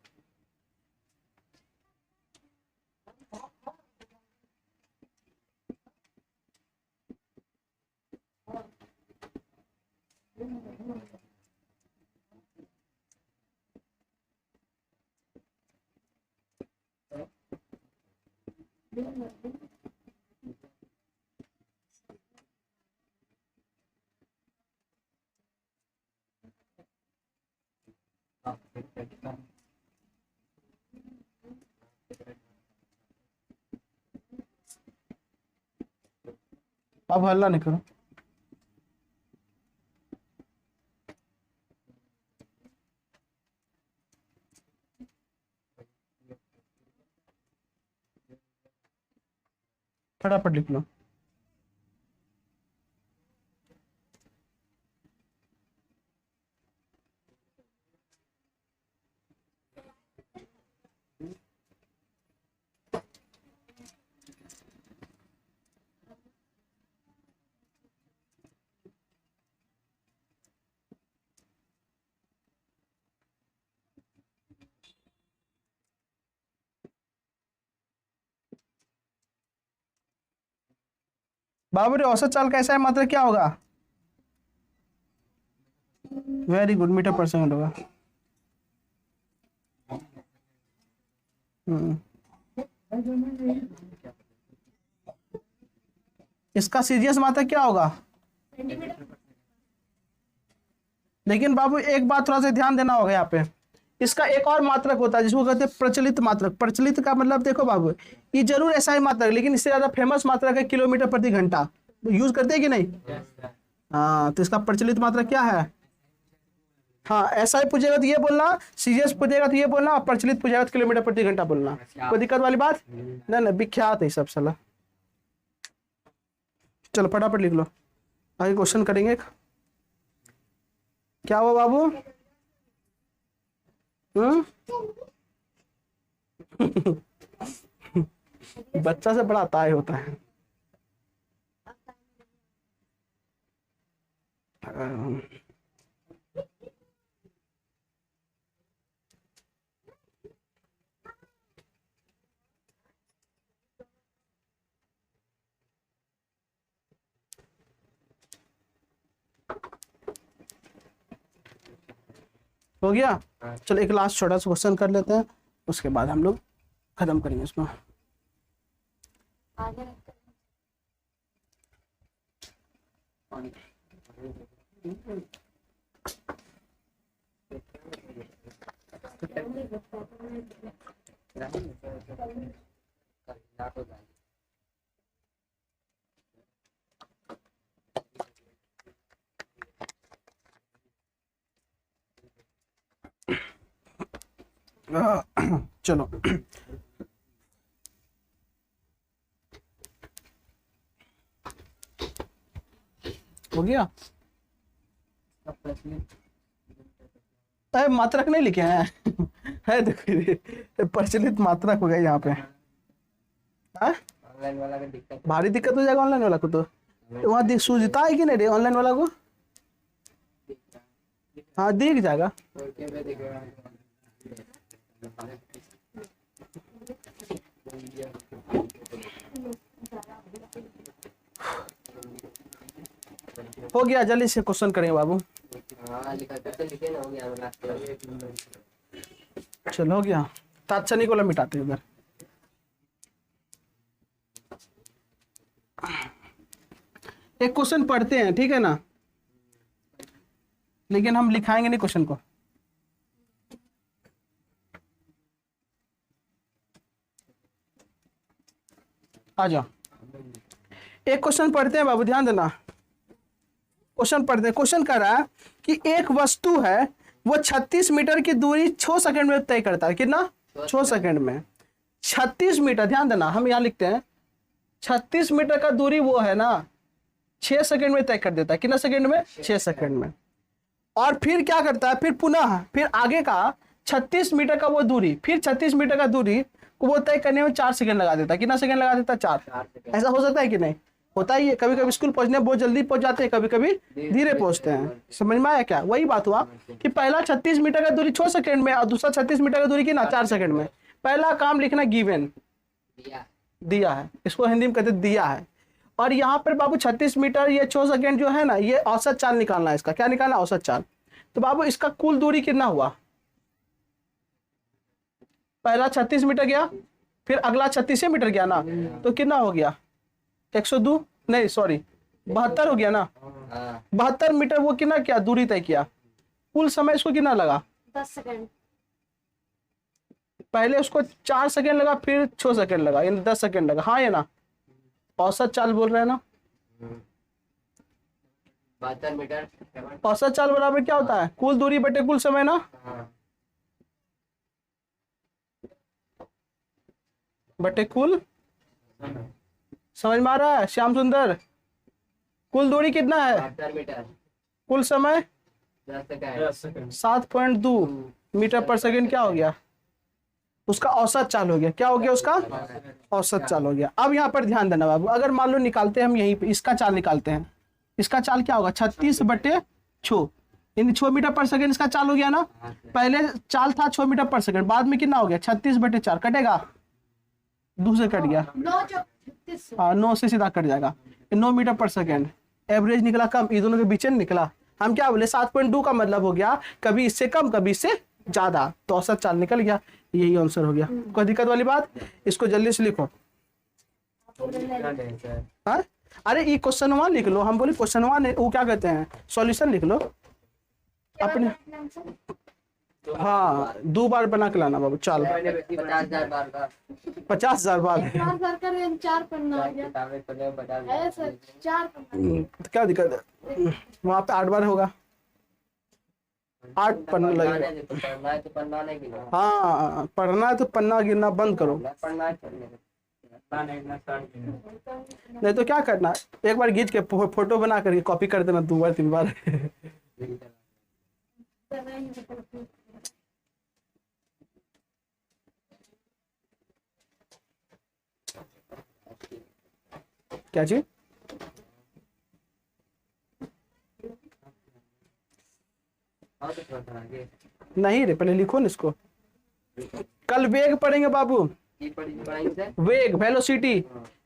अब हल्ला नहीं करो। फटाफट लिख लो। बाबू रे औसत चाल का SI मात्रक क्या होगा? वेरी गुड, मीटर पर सेकंड होगा। इसका सीजीएस मात्रक क्या होगा? लेकिन बाबू एक बात थोड़ा सा ध्यान देना होगा यहाँ पे, इसका एक और मात्रक होता है जिसको कहते हैं प्रचलित मात्रक। प्रचलित का मतलब देखो बाबू, ये जरूर SI मात्रक, लेकिन इससे ज्यादा फेमस मात्रक है किलोमीटर प्रति घंटा। यूज करते हैं कि नहीं? हाँ, तो इसका प्रचलित मात्रक क्या है? हाँ, SI पूछेगा तो ये बोलना, सीजीएस पूछेगा तो ये बोलना, और प्रचलित पूछेगा तो किलोमीटर प्रति घंटा बोलना। कोई दिक्कत वाली बात नहीं, विख्यात है सब साला। चलो फटाफट लिख लो, आगे क्वेश्चन करेंगे। क्या हुआ बाबू? बच्चा से बड़ा ताय होता है। हो गया? चलो एक लास्ट छोटा सा क्वेश्चन कर लेते हैं, उसके बाद हम लोग खत्म करेंगे इसको। आगे रखते हैं। चलो हो गया? अरे मात्रक नहीं लिखे हैं है देखो, ये प्रचलित मात्रक हो गया यहाँ पे। ऑनलाइन वाला का दिक्कत भारी दिक्कत हो जाएगा ऑनलाइन वाला को, तो वहाँ सूझता है कि नहीं रे ऑनलाइन वाला को? हाँ दिख जाएगा। हो गया, जल्दी से क्वेश्चन करेंगे बाबू। हाँ लिखा तो लिखे ना, हो गया लास्ट। चलो हो गया, तात्क्षणिक वाला मिटाते हैं उधर। एक क्वेश्चन पढ़ते हैं, ठीक है ना, लेकिन हम लिखाएंगे नहीं क्वेश्चन को। आ जाओ, एक क्वेश्चन पढ़ते हैं बाबू, ध्यान देना। क्वेश्चन पढ़ते हैं। क्वेश्चन कह रहा है कि एक वस्तु है, वो 36 मीटर की दूरी 6 सेकंड में तय करता है। कितना? 6 सेकंड में 36 मीटर। ध्यान देना, हम यहाँ लिखते हैं 36 मीटर का दूरी वो है ना, 6 सेकंड में तय कर देता है। कितना सेकंड में? 6 सेकंड में। और फिर क्या करता है, फिर पुनः फिर आगे का 36 मीटर का वो दूरी, फिर 36 मीटर का दूरी को वो तय करने में 4 सेकंड लगा देता है। कितना सेकंड लगा देता है? 4। ऐसा हो सकता है कि नहीं? होता ही है। कभी कभी स्कूल पहुंचने बहुत जल्दी पहुंच जाते हैं, कभी कभी धीरे पहुंचते हैं। समझ में आया क्या? वही बात हुआ कि पहला 36 मीटर का दूरी 6 सेकंड में और दूसरा 36 मीटर का दूरी की ना 4 सेकंड में। पहला काम लिखना गिवन, दिया है, इसको हिंदी में कहते दिया है। और यहाँ पर बाबू 36 मीटर ये 6 सेकंड जो है ना, ये औसत चाल निकालना है। इसका क्या निकालना? औसत चाल। तो बाबू इसका कुल दूरी कितना हुआ? पहला 36 मीटर गया, फिर अगला 36 मीटर गया ना, तो कितना हो गया? 102 नहीं सॉरी 72 हो गया ना। 72 मीटर वो कितना क्या दूरी तय किया। कुल समय इसको कितना लगा? 10 सेकंड। पहले उसको 4 सेकंड लगा, फिर 6 सेकंड लगा, यानी 10 सेकंड लगा। हाँ ये ना औसत चाल बोल रहे हैं ना। 72 मीटर औसत चाल बराबर क्या होता है? कुल दूरी बटे कुल समय ना। बटे कुल समझ में आ रहा है श्याम सुंदर? कुल दूरी कितना है? 72 मीटर, कुल समय 10 सेकंड, 7.2 मीटर पर सेकंड। क्या हो गया? उसका औसत चाल हो गया। क्या हो गया? उसका औसत चाल हो गया। अब यहाँ पर ध्यान देना बाबू, अगर मान लो निकालते हैं हम यहीं पे, इसका चाल निकालते हैं। इसका चाल क्या होगा? 36/6 यानी 6 मीटर पर सेकंड इसका चाल हो गया ना। पहले चाल था 6 मीटर पर सेकंड, बाद में कितना हो गया? 36/4 कटेगा, 2 से कट गया। 9 36 हाँ 9 से सीधा कट जाएगा। 9 मीटर पर सेकेंड। एवरेज निकला कम, ये दोनों के बीच में निकला। हम क्या बोले 7.2 का मतलब हो गया कभी इससे कम कभी इससे ज्यादा, तो औसत चाल निकल गया, यही आंसर हो गया। कोई दिक्कत वाली बात? इसको जल्दी से लिखो। हाँ? अरे ये क्वेश्चन 1 लिख लो, हम बोले क्वेश्चन 1 वो क्या कहते हैं सॉल्यूशन लिख लो अपने। हाँ 2 बार बना के लाना बाबू। चल 50,000 बार का 50,000 बार 4 कर 4 पन्ना आ गया किताबें पढ़े बता है सर 4 पन्ना। तो क्या दिक्कत है? वहाँ पे 8 बार होगा, 8 पन्ना लगेगा। पढ़ना है तो पढ़ना नहीं गिना, हाँ पढ़ना है तो पन्ना गिनना बंद करो, पढ़ना है पढ़ने नहीं तो क्या करना, एक बार खींच के फोटो बना करके कॉपी कर देना 2 बार 3 बार। क्या चीज? और तो पढ़ना आगे नहीं रे, पहले लिखो ना इसको। कल वेग पढ़ेंगे बाबू, ये पढ़ाई से वेग वेलोसिटी।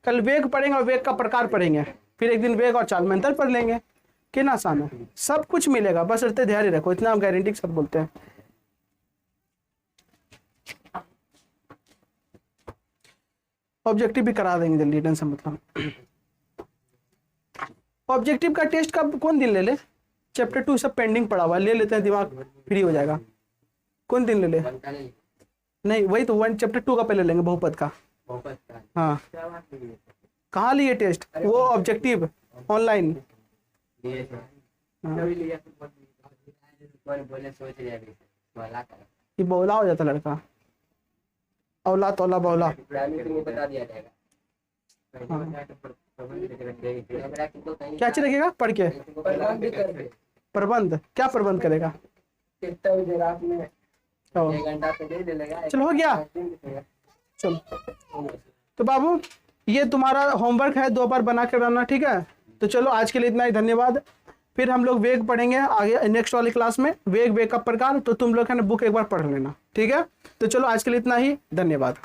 कल वेग पढ़ेंगे और वेग का प्रकार पढ़ेंगे, फिर एक दिन वेग और चाल में अंतर पढ़ लेंगे। कितना आसान है, सब कुछ मिलेगा, बस इतने ध्यान रखो, इतना हम गारंटी के साथ बोलते हैं। ऑब्जेक्टिव भी करा देंगे जल्दी, टेंशन मतलब। ऑब्जेक्टिव का टेस्ट कब कौन दिन ले ले? चैप्टर 2 सब पेंडिंग पड़ा हुआ है, ले लेते हैं, दिमाग फ्री हो जाएगा। कौन दिन ले ले? बनता नहीं नहीं वही तो 1 चैप्टर 2 का पहले लेंगे, बहुपद का। बहुत का हाँ क्या बात है ये? कहाँ लिए टेस्ट? वो ऑब्जेक्टिव ऑनलाइन। ये सर हाँ। कभी लिया तो बोले बोले सोच रहे अभी वाला कर ये बौला हो जाता लड़का, औला तौला बौला। प्लानिंग तो बता दिया जाएगा। हाँ। क्या क्या चीज लगेगा पढ़ के? प्रबंध, क्या प्रबंध करेगा? कितना बजे रात में ओ, 1 घंटा पे दे देगा। चलो हो गया। चलो तो बाबू ये तुम्हारा होमवर्क है, 2 बार बना के लाना, ठीक है? तो चलो आज के लिए इतना ही, धन्यवाद। फिर हम लोग वेग पढ़ेंगे आगे नेक्स्ट वाली क्लास में, वेग का प्रकार। तो तुम लोग है ना बुक एक बार पढ़ लेना, ठीक है? तो चलो आज के लिए इतना ही, धन्यवाद।